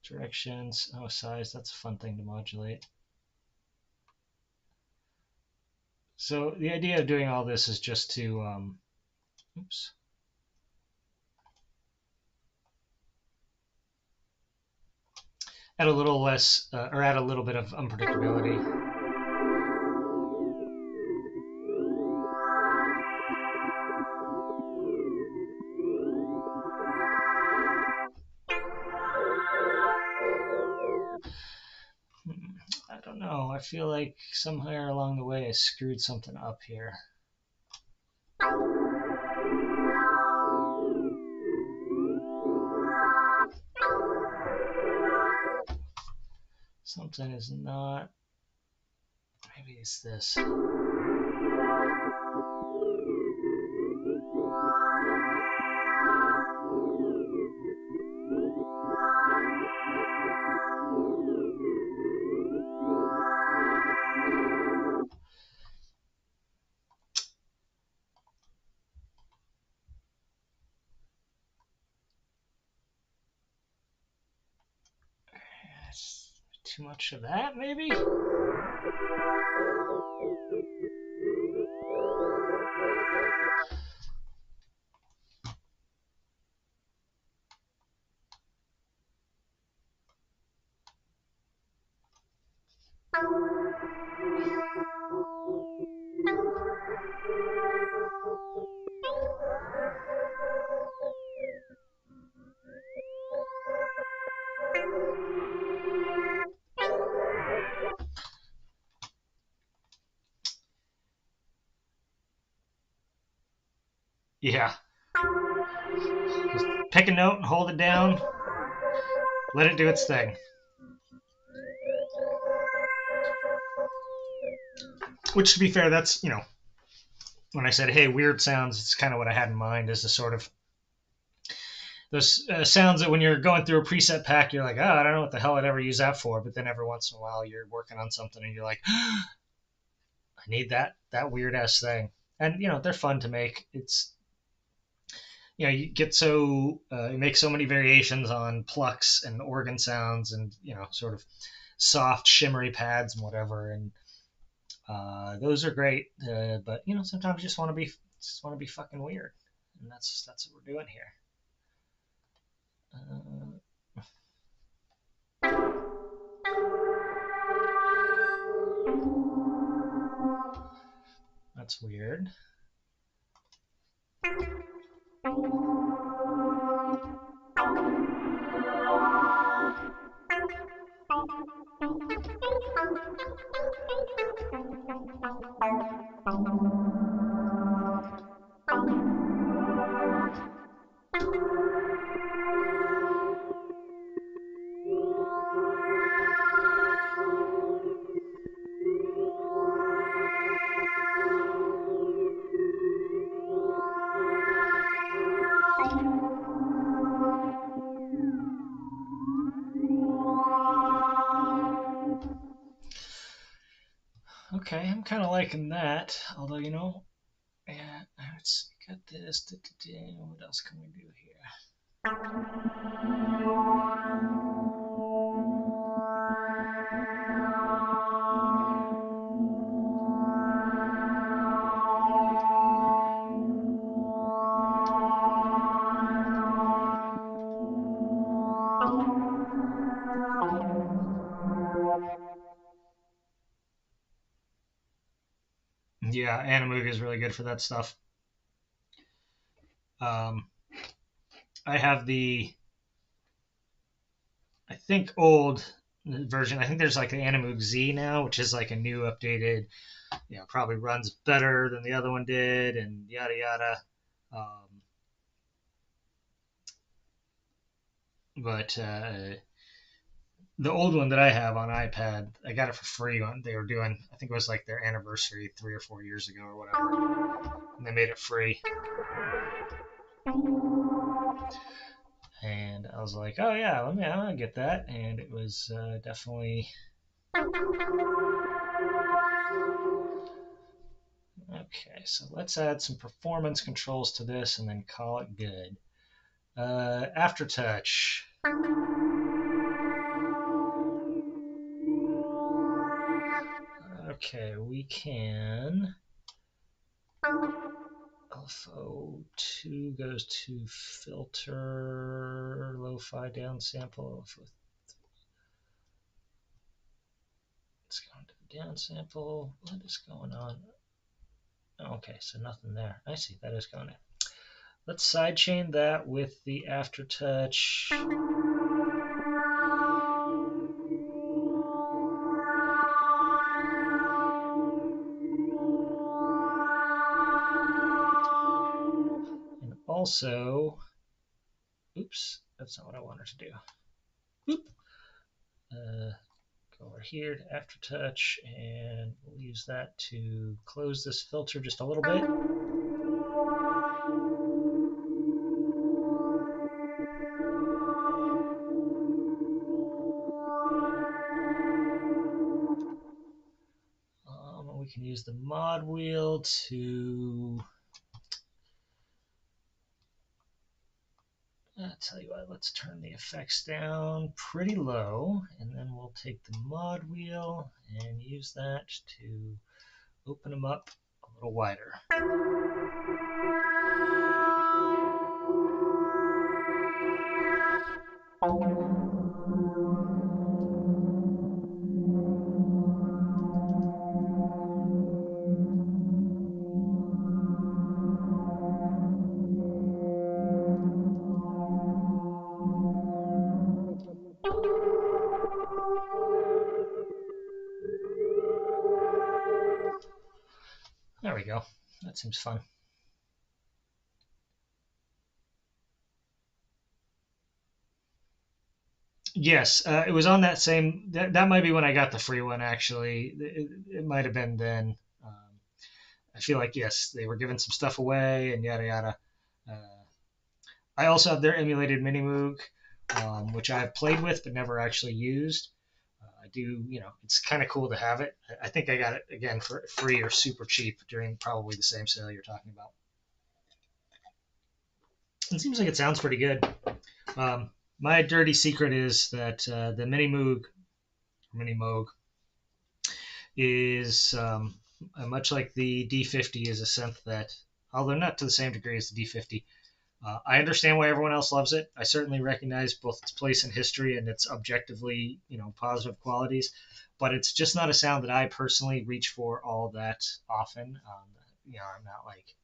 Directions. Oh, size. That's a fun thing to modulate. So the idea of doing all this is just to, oops. Add a little less, or add a little bit of unpredictability. I don't know. I feel like somewhere along the way I screwed something up here. Something is not. Maybe it's this. Too much of that, maybe? Yeah. Just pick a note and hold it down. Let it do its thing. Which, to be fair, that's, when I said, hey, weird sounds, it's kind of what I had in mind, is the sort of those sounds that when you're going through a preset pack, you're like, oh, I don't know what the hell I'd ever use that for. But then every once in a while, you're working on something and you're like, oh, I need that weird ass thing. And, they're fun to make. It's, you get you make so many variations on plucks and organ sounds and, sort of soft, shimmery pads and whatever. And those are great. But, sometimes you just want to be fucking weird. And that's what we're doing here. That's weird. Okay, I'm kind of liking that. Although, yeah, let's got this. What else can we do here? Yeah, Animoog is really good for that stuff. Um, I have I think, old version. I think there's like the Animoog Z now, which is like a new updated, probably runs better than the other one did, and yada yada. Um, but the old one that I have on iPad, I got it for free. They were doing, I think it was like their anniversary 3 or 4 years ago or whatever, and they made it free. And I was like, oh yeah, I'm gonna get that, and it was definitely okay. So let's add some performance controls to this, and then call it good. Aftertouch. Okay, we can. LFO 2 goes to filter, lo-fi downsample. It's going to the downsample. What is going on? Okay, so nothing there. I see, that is going in. Let's sidechain that with the aftertouch. And also, oops, that's not what I wanted to do. Boop. Go over here to aftertouch, and we'll use that to close this filter just a little bit. We can use the mod wheel to, I'll tell you what, let's turn the effects down pretty low, and then we'll take the mod wheel and use that to open them up a little wider. There we go. That seems fun. Yes, it was on that same. That might be when I got the free one. Actually, it might have been then. I feel like yes, they were giving some stuff away and yada yada. Uh, I also have their emulated Minimoog, which I have played with but never actually used. I do, it's kind of cool to have it. I think I got it again for free or super cheap during probably the same sale you're talking about. It seems like it sounds pretty good. Um, my dirty secret is that the Minimoog is much like the D50 is a synth that, although not to the same degree as the D50, I understand why everyone else loves it. I certainly recognize both its place in history and its objectively, positive qualities. But it's just not a sound that I personally reach for all that often. I'm not like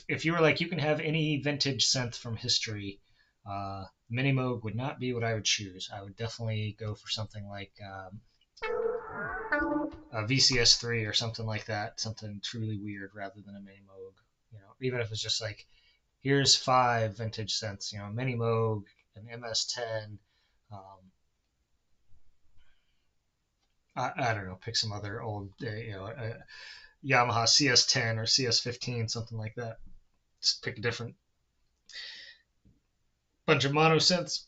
if you were like you can have any vintage synth from history, Minimoog would not be what I would choose. I would definitely go for something like a VCS3 or something like that, something truly weird rather than a Minimoog. Even if it's just like here's 5 vintage synths, Minimoog, an MS10. Um, I don't know, pick some other old, Yamaha CS10 or CS15, something like that. Just pick a different bunch of mono synths.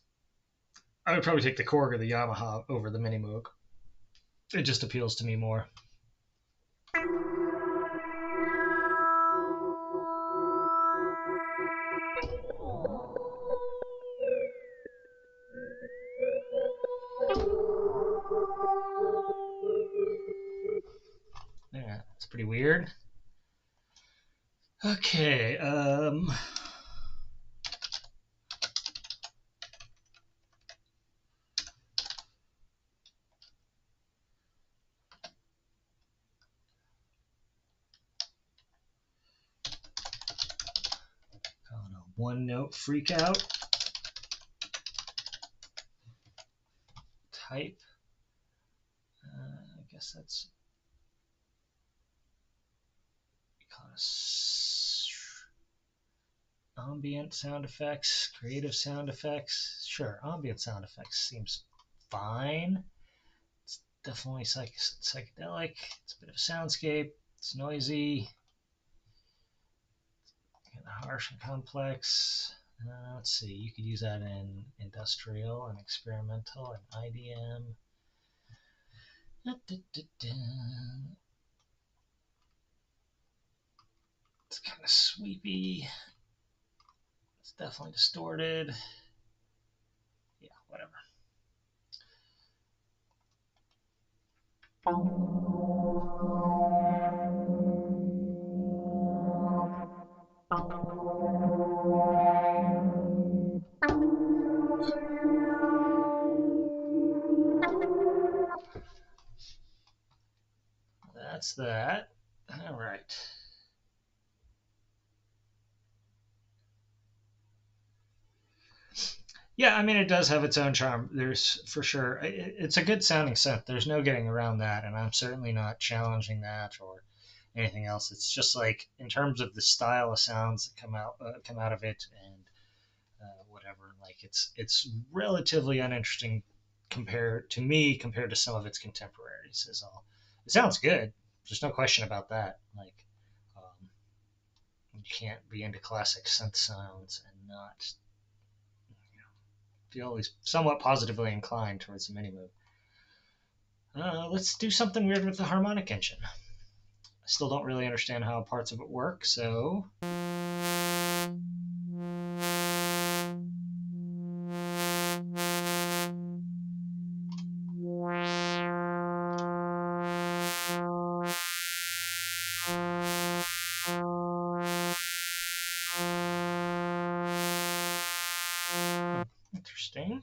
I would probably take the Korg or the Yamaha over the Minimoog. It just appeals to me more. Yeah, it's pretty weird. Okay, on a one note freakout type. I guess that's ambient sound effects, creative sound effects. Sure, ambient sound effects seems fine. It's definitely psychedelic. It's a bit of a soundscape. It's noisy, kind of harsh and complex. Let's see, you could use that in industrial and experimental and IDM. It's kind of sweepy. It's definitely distorted. Yeah, whatever. That's that. All right. Yeah, I mean, it does have its own charm. There's for sure. It's a good sounding synth. There's no getting around that, and I'm certainly not challenging that or anything else. It's just like in terms of the style of sounds that come out of it, and whatever. Like it's relatively uninteresting compared to some of its contemporaries. Is all. It sounds good. There's no question about that. Like you can't be into classic synth sounds and not feel at least somewhat positively inclined towards the mini move. Let's do something weird with the harmonic engine. I still don't really understand how parts of it work, so. Interesting.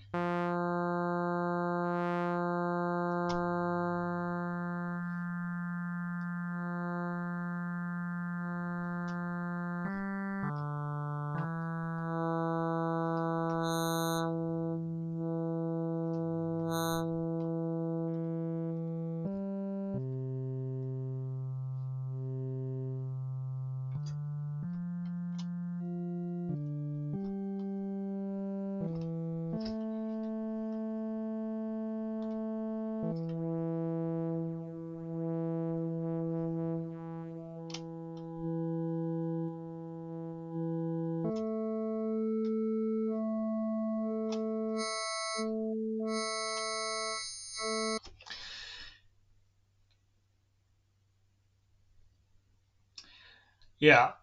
Yeah.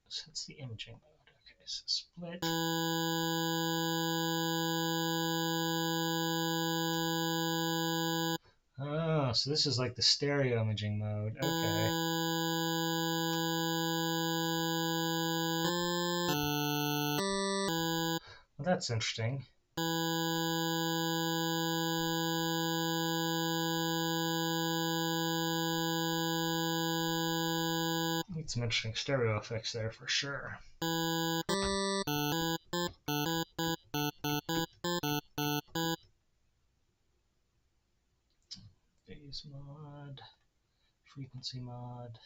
So that's the imaging mode. Okay, so split. Oh, so this is like the stereo imaging mode. Okay. Well, that's interesting. Need some interesting stereo effects there for sure. frequency mod.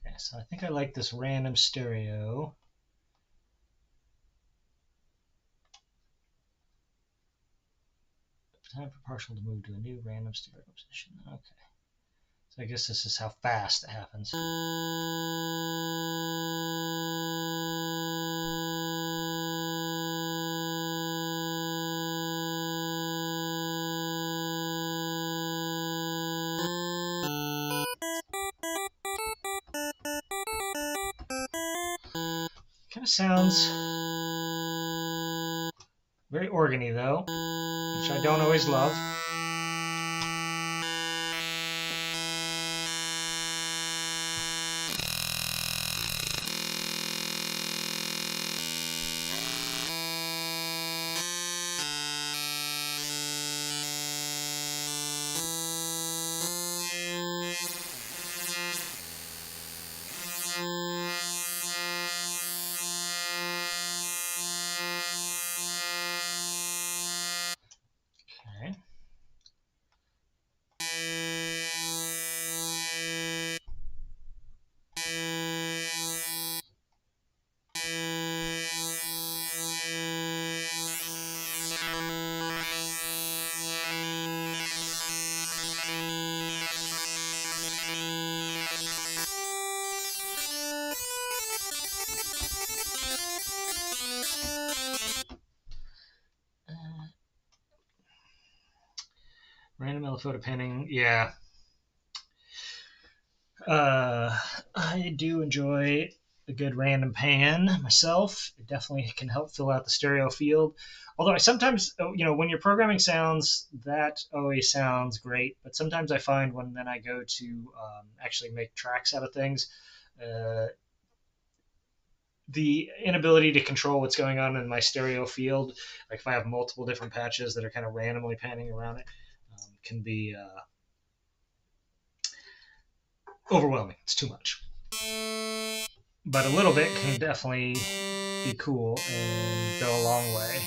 Okay, so I think I like this random stereo. Time for partial to move to a new random stereo position. Okay. So I guess this is how fast it happens. Kind of sounds very organy though, which I don't always love. Okay. Random telephoto panning, yeah. I do enjoy a good random pan myself. It definitely can help fill out the stereo field. Although I sometimes, when you're programming sounds, that always sounds great. But sometimes I find when then I go to actually make tracks out of things, uh, the inability to control what's going on in my stereo field, like if I have multiple different patches that are kind of randomly panning around it, can be overwhelming. It's too much. But a little bit can definitely be cool and go a long way.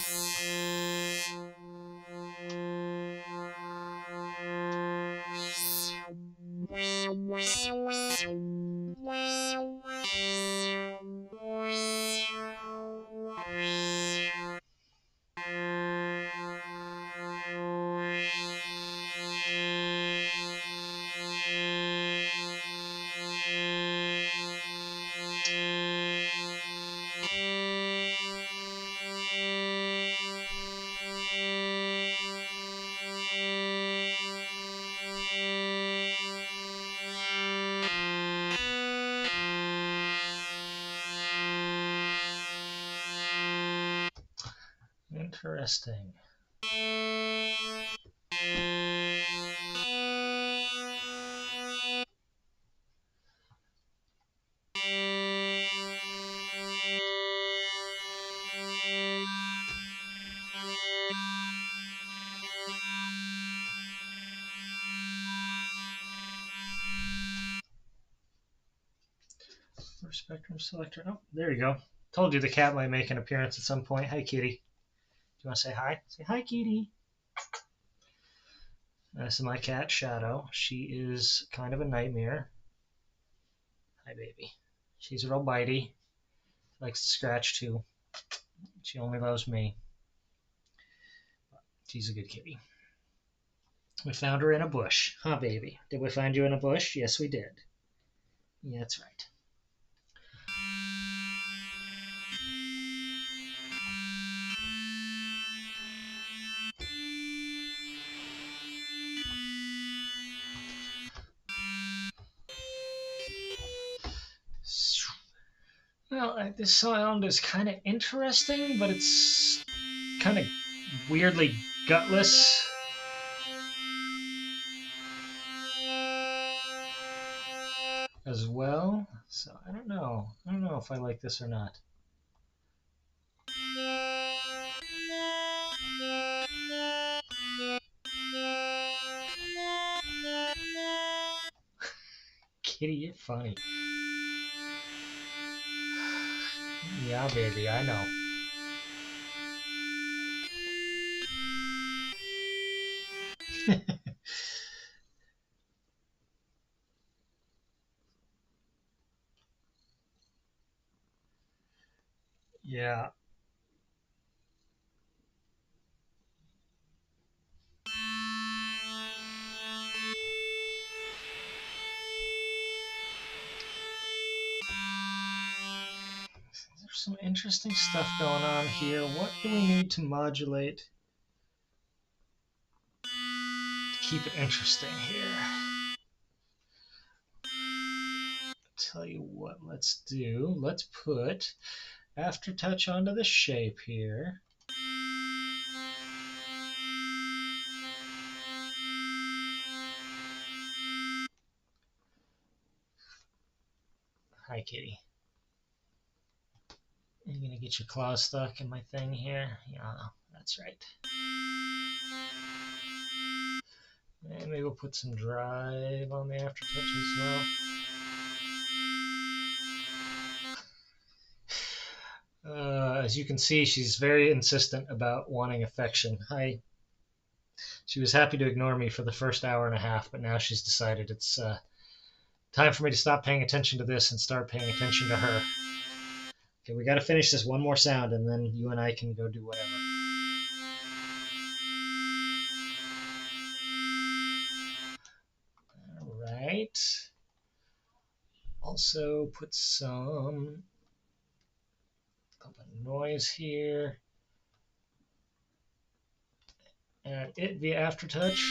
Interesting. First spectrum selector. Oh, there you go. Told you the cat might make an appearance at some point. Hi, kitty. Do you want to say hi? Say hi, kitty. This is my cat, Shadow. She is kind of a nightmare. Hi, baby. She's real bitey. Likes to scratch, too. She only loves me. She's a good kitty. We found her in a bush. Huh, baby? Did we find you in a bush? Yes, we did. Yeah, that's right. Well, this sound is kind of interesting, but it's kind of weirdly gutless. As well. So I don't know. I don't know if I like this or not. Kitty, you're funny. Yeah, baby, I know. Yeah. There's some interesting stuff going on here. What do we need to modulate to keep it interesting here? Tell you what, let's do. Let's put aftertouch onto the shape here. Hi, kitty. Are you gonna get your claws stuck in my thing here? Yeah, that's right. And maybe we'll put some drive on the aftertouch as well. As you can see, she's very insistent about wanting affection. She was happy to ignore me for the first hour and a half, but now she's decided it's time for me to stop paying attention to this and start paying attention to her. Okay, we got to finish this one more sound, and then you and I can go do whatever. All right. Also put some noise here. And it via aftertouch.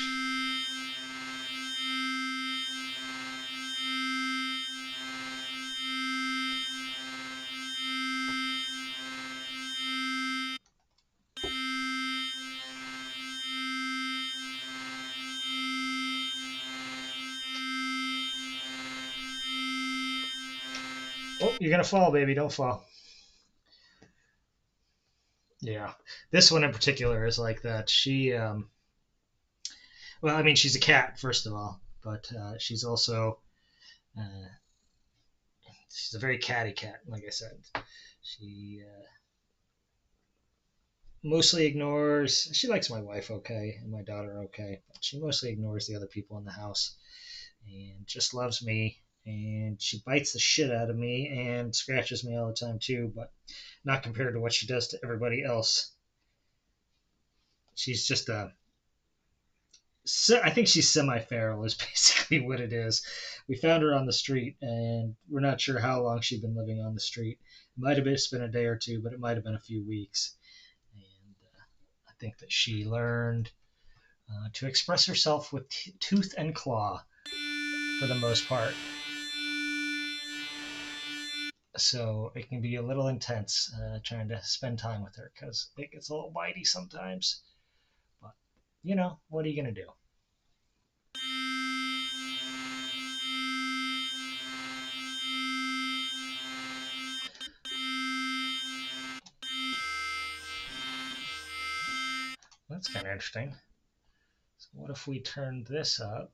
Oh, you're gonna fall, baby. Don't fall. Yeah, this one in particular is like that. Well, I mean, she's a cat first of all, but uh, she's a very catty cat. Like I said, she mostly ignores. She likes my wife okay and my daughter okay, but she mostly ignores the other people in the house and just loves me. And she bites the shit out of me and scratches me all the time too, but not compared to what she does to everybody else. She's just a I think she's semi-feral is basically what it is. We found her on the street, and we're not sure how long she'd been living on the street. It might have just been a day or two, but it might have been a few weeks. And I think that she learned to express herself with tooth and claw for the most part. So it can be a little intense trying to spend time with her because it gets a little bitey sometimes. But, what are you going to do? That's kind of interesting. So what if we turn this up?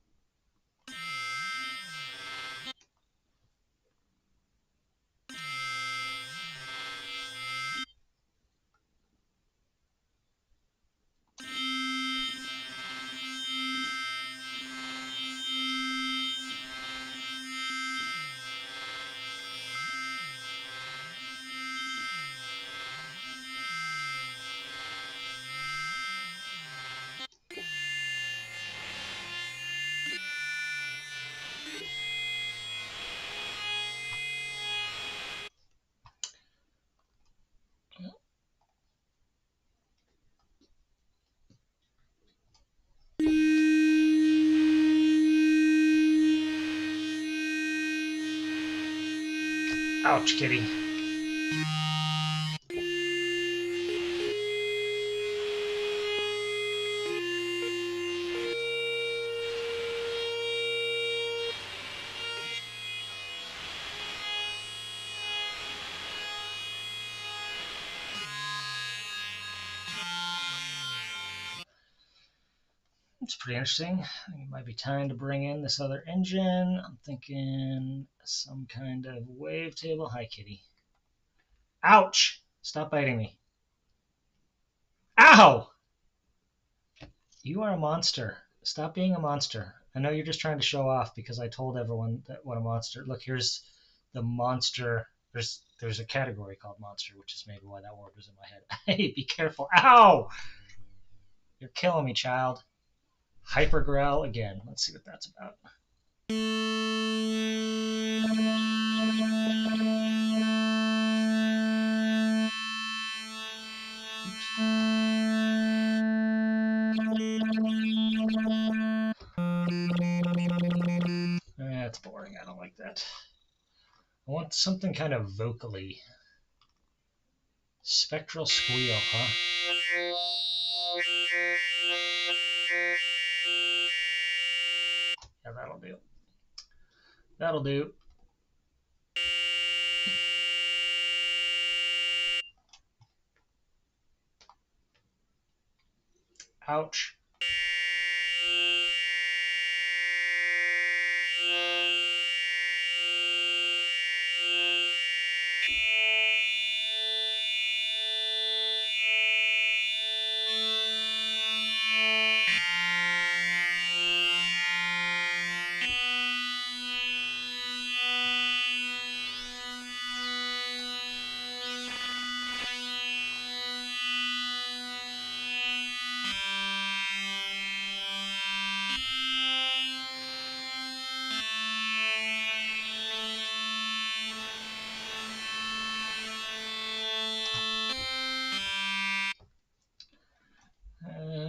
Ouch, kitty. It's pretty interesting. I think it might be time to bring in this other engine. I'm thinking some kind of wavetable. Hi, kitty. Ouch! Stop biting me. Ow! You are a monster. Stop being a monster. I know you're just trying to show off because I told everyone that what a monster. Look, here's the monster. There's a category called monster, which is maybe why that word was in my head. Hey, be careful. Ow! You're killing me, child. Hyper growl again. Let's see what that's about. That's boring. I don't like that. I want something kind of vocally. Spectral squeal, huh? Yeah, that'll do. That'll do. Ouch.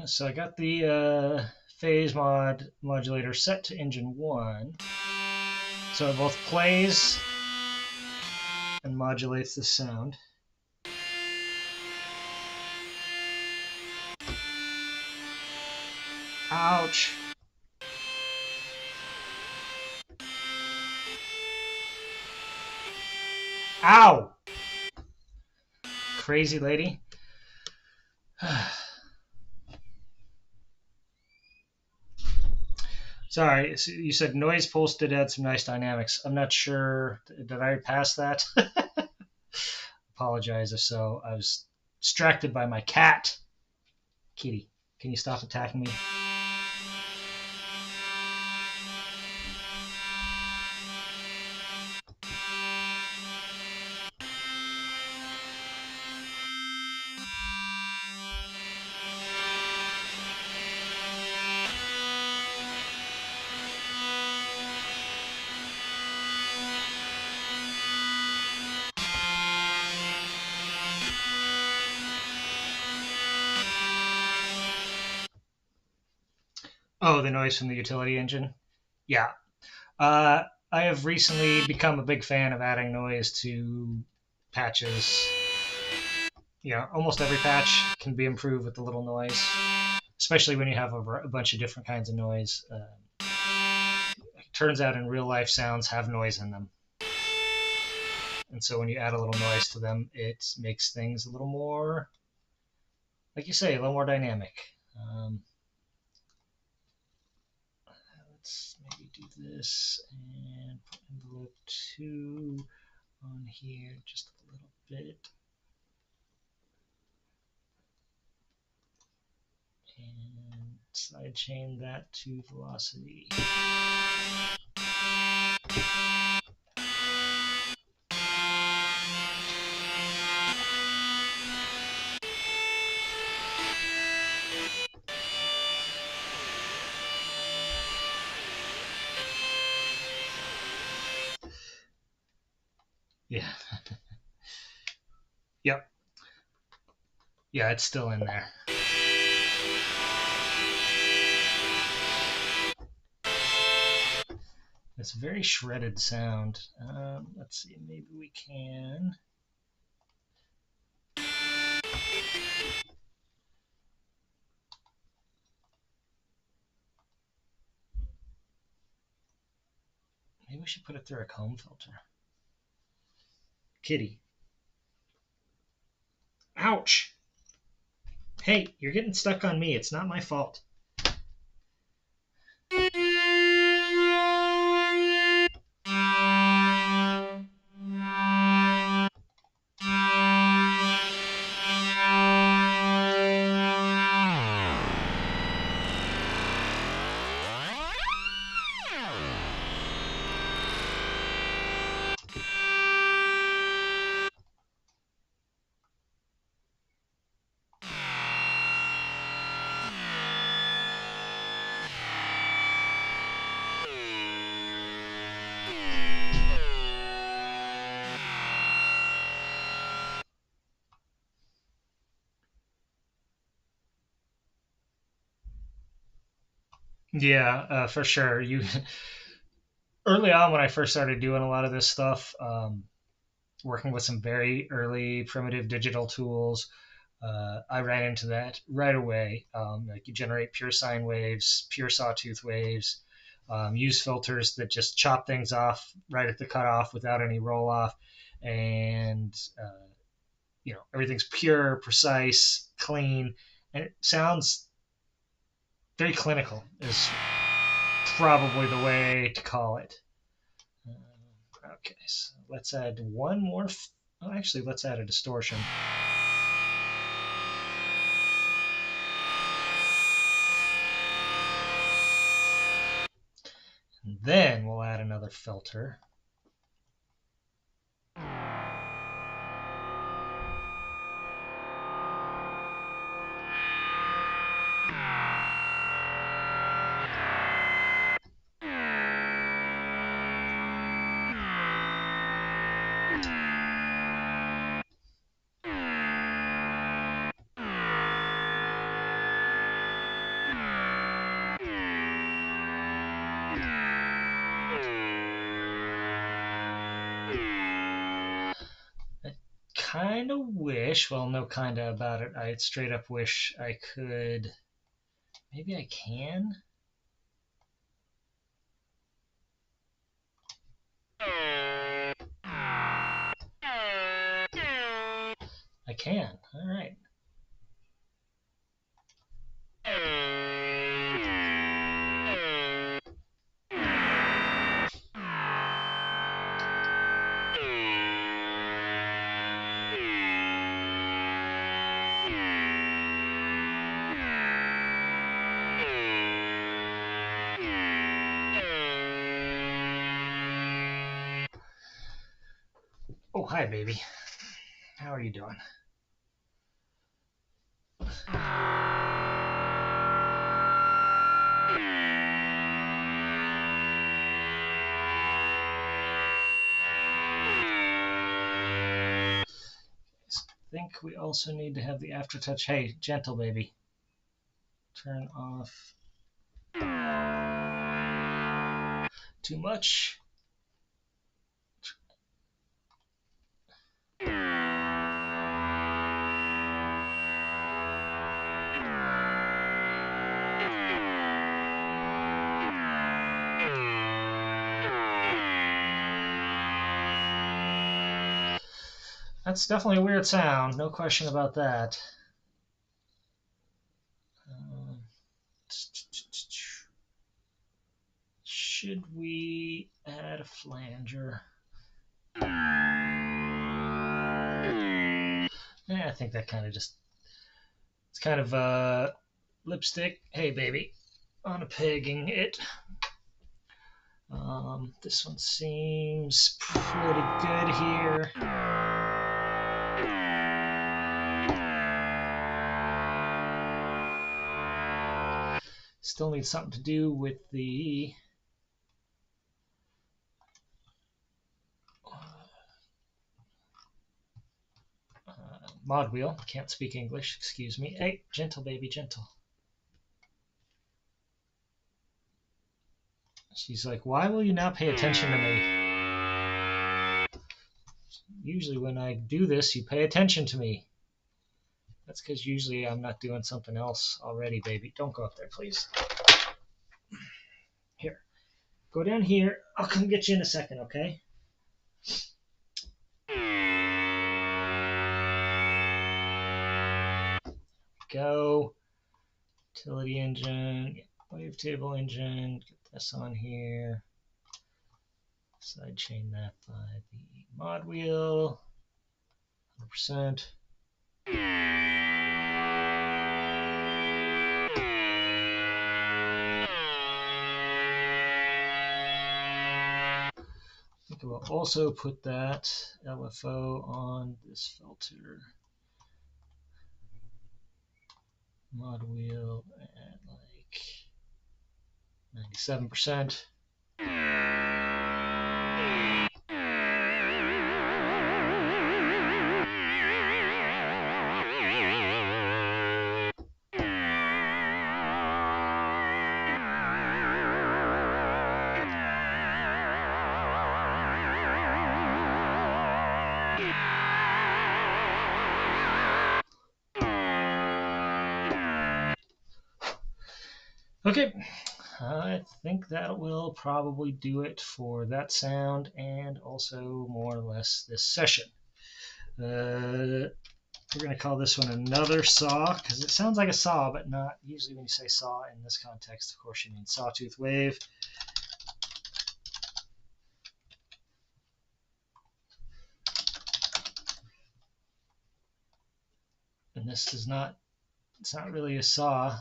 So I got the phase modulator set to engine 1. So it both plays and modulates the sound. Ouch. Ow! Crazy lady. Sorry, you said noise pulse did add some nice dynamics. I'm not sure. Did I pass that? Apologize if so. I was distracted by my cat. Kitty, can you stop attacking me? Oh, the noise from the utility engine? Yeah. I have recently become a big fan of adding noise to patches. Yeah, almost every patch can be improved with a little noise, especially when you have a bunch of different kinds of noise. It turns out in real life, sounds have noise in them. And so when you add a little noise to them, it makes things a little more, like you say, a little more dynamic. Let's maybe do this and put envelope 2 on here just a little bit. And sidechain that to velocity. Yeah. Yep. Yeah, it's still in there. It's a very shredded sound. Let's see, maybe we can. Maybe we should put it through a comb filter. Kitty. Ouch! Hey, you're getting stuck on me. It's not my fault. Yeah, for sure. You early on when I first started doing a lot of this stuff, working with some very early primitive digital tools, I ran into that right away. Like you generate pure sine waves, pure sawtooth waves, use filters that just chop things off right at the cutoff without any roll off, and everything's pure, precise, clean, and it sounds very clinical. Is probably the way to call it. Okay, so let's add one more. Oh, actually, let's add a distortion. And then we'll add another filter. I kind of wish, well, no kind of about it. I straight up wish I could. Maybe I can. I can. All right. Oh, hi, baby. How are you doing? I think we also need to have the aftertouch. Hey, gentle baby. Turn off too much. That's definitely a weird sound. No question about that. Should we add a flanger? Yeah, I think that kind of just. It's kind of lipstick. Hey, baby. On a pegging it. This one seems pretty good here. Still need something to do with the mod wheel. Can't speak English, excuse me. Hey, gentle baby, gentle. She's like, why will you not pay attention to me? Usually when I do this, you pay attention to me. That's because usually I'm not doing something else already, baby. Don't go up there, please. Here. Go down here. I'll come get you in a second, okay? Go. Utility engine. Wavetable engine. Get this on here. Sidechain that by the mod wheel. 100%. I think I will also put that LFO on this filter. Mod wheel at like 97%. Okay, I think that will probably do it for that sound and also more or less this session. We're going to call this one another saw because it sounds like a saw, but not usually when you say saw in this context. Of course, you mean sawtooth wave. And this is not, it's not really a saw.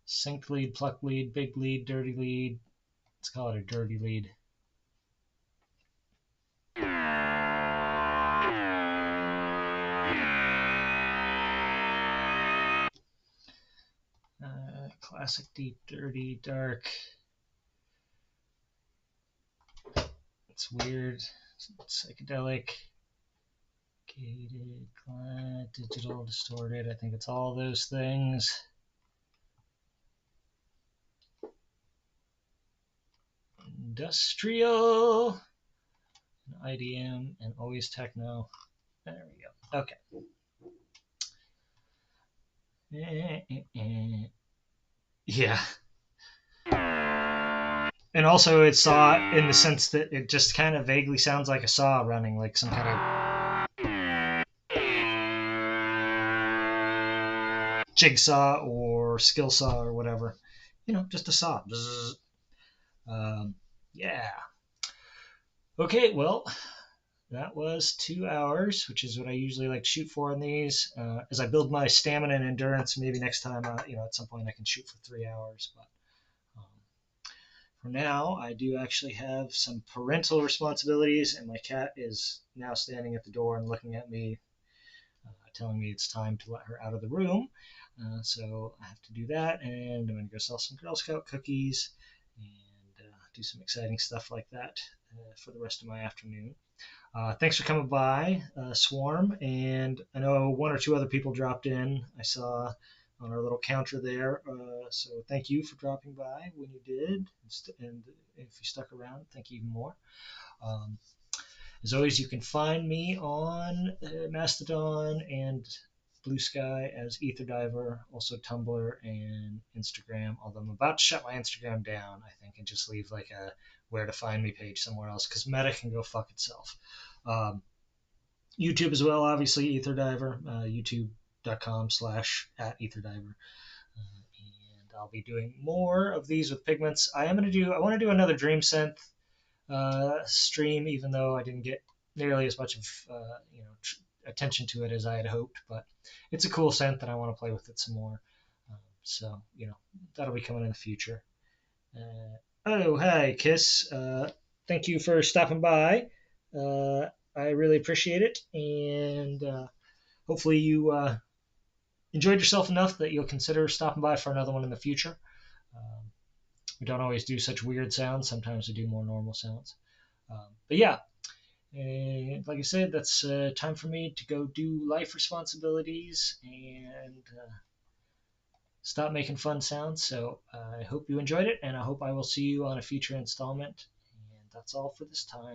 Sync lead, pluck lead, big lead, dirty lead. Let's call it a dirty lead. Classic, deep, dirty, dark. It's weird, it's psychedelic, gated, glad, digital, distorted. I think it's all those things. Industrial, IDM, and always techno. There we go. Okay. Yeah. And also it's saw in the sense that it just kind of vaguely sounds like a saw running, like some kind of jigsaw or skill saw or whatever. Just a saw. Yeah. Okay, well, that was 2 hours, which is what I usually like to shoot for in these. As I build my stamina and endurance, maybe next time, at some point I can shoot for 3 hours. But for now, I do actually have some parental responsibilities, and my cat is now standing at the door and looking at me, telling me it's time to let her out of the room. So I have to do that, and I'm going to go sell some Girl Scout cookies and do some exciting stuff like that for the rest of my afternoon. Thanks for coming by, Swarm, and I know one or two other people dropped in. I saw on our little counter there. So thank you for dropping by when you did, and if you stuck around, thank you even more. Um, as always, you can find me on Mastodon and Blue Sky as Ether Diver, also Tumblr and Instagram. Although I'm about to shut my Instagram down, I think, and just leave like a where to find me page somewhere else because Meta can go fuck itself. YouTube as well, obviously, Ether Diver, youtube.com/@etherdiver. And I'll be doing more of these with Pigments. I want to do another Dream Synth stream, even though I didn't get nearly as much of attention to it as I had hoped. But it's a cool synth, and I want to play with it some more. So that'll be coming in the future. Oh, hi, Kiss. Thank you for stopping by. I really appreciate it, and hopefully you enjoyed yourself enough that you'll consider stopping by for another one in the future. We don't always do such weird sounds. Sometimes we do more normal sounds. But yeah, and like I said, that's time for me to go do life responsibilities and stop making fun sounds. So I hope you enjoyed it, and I hope I will see you on a future installment. And that's all for this time.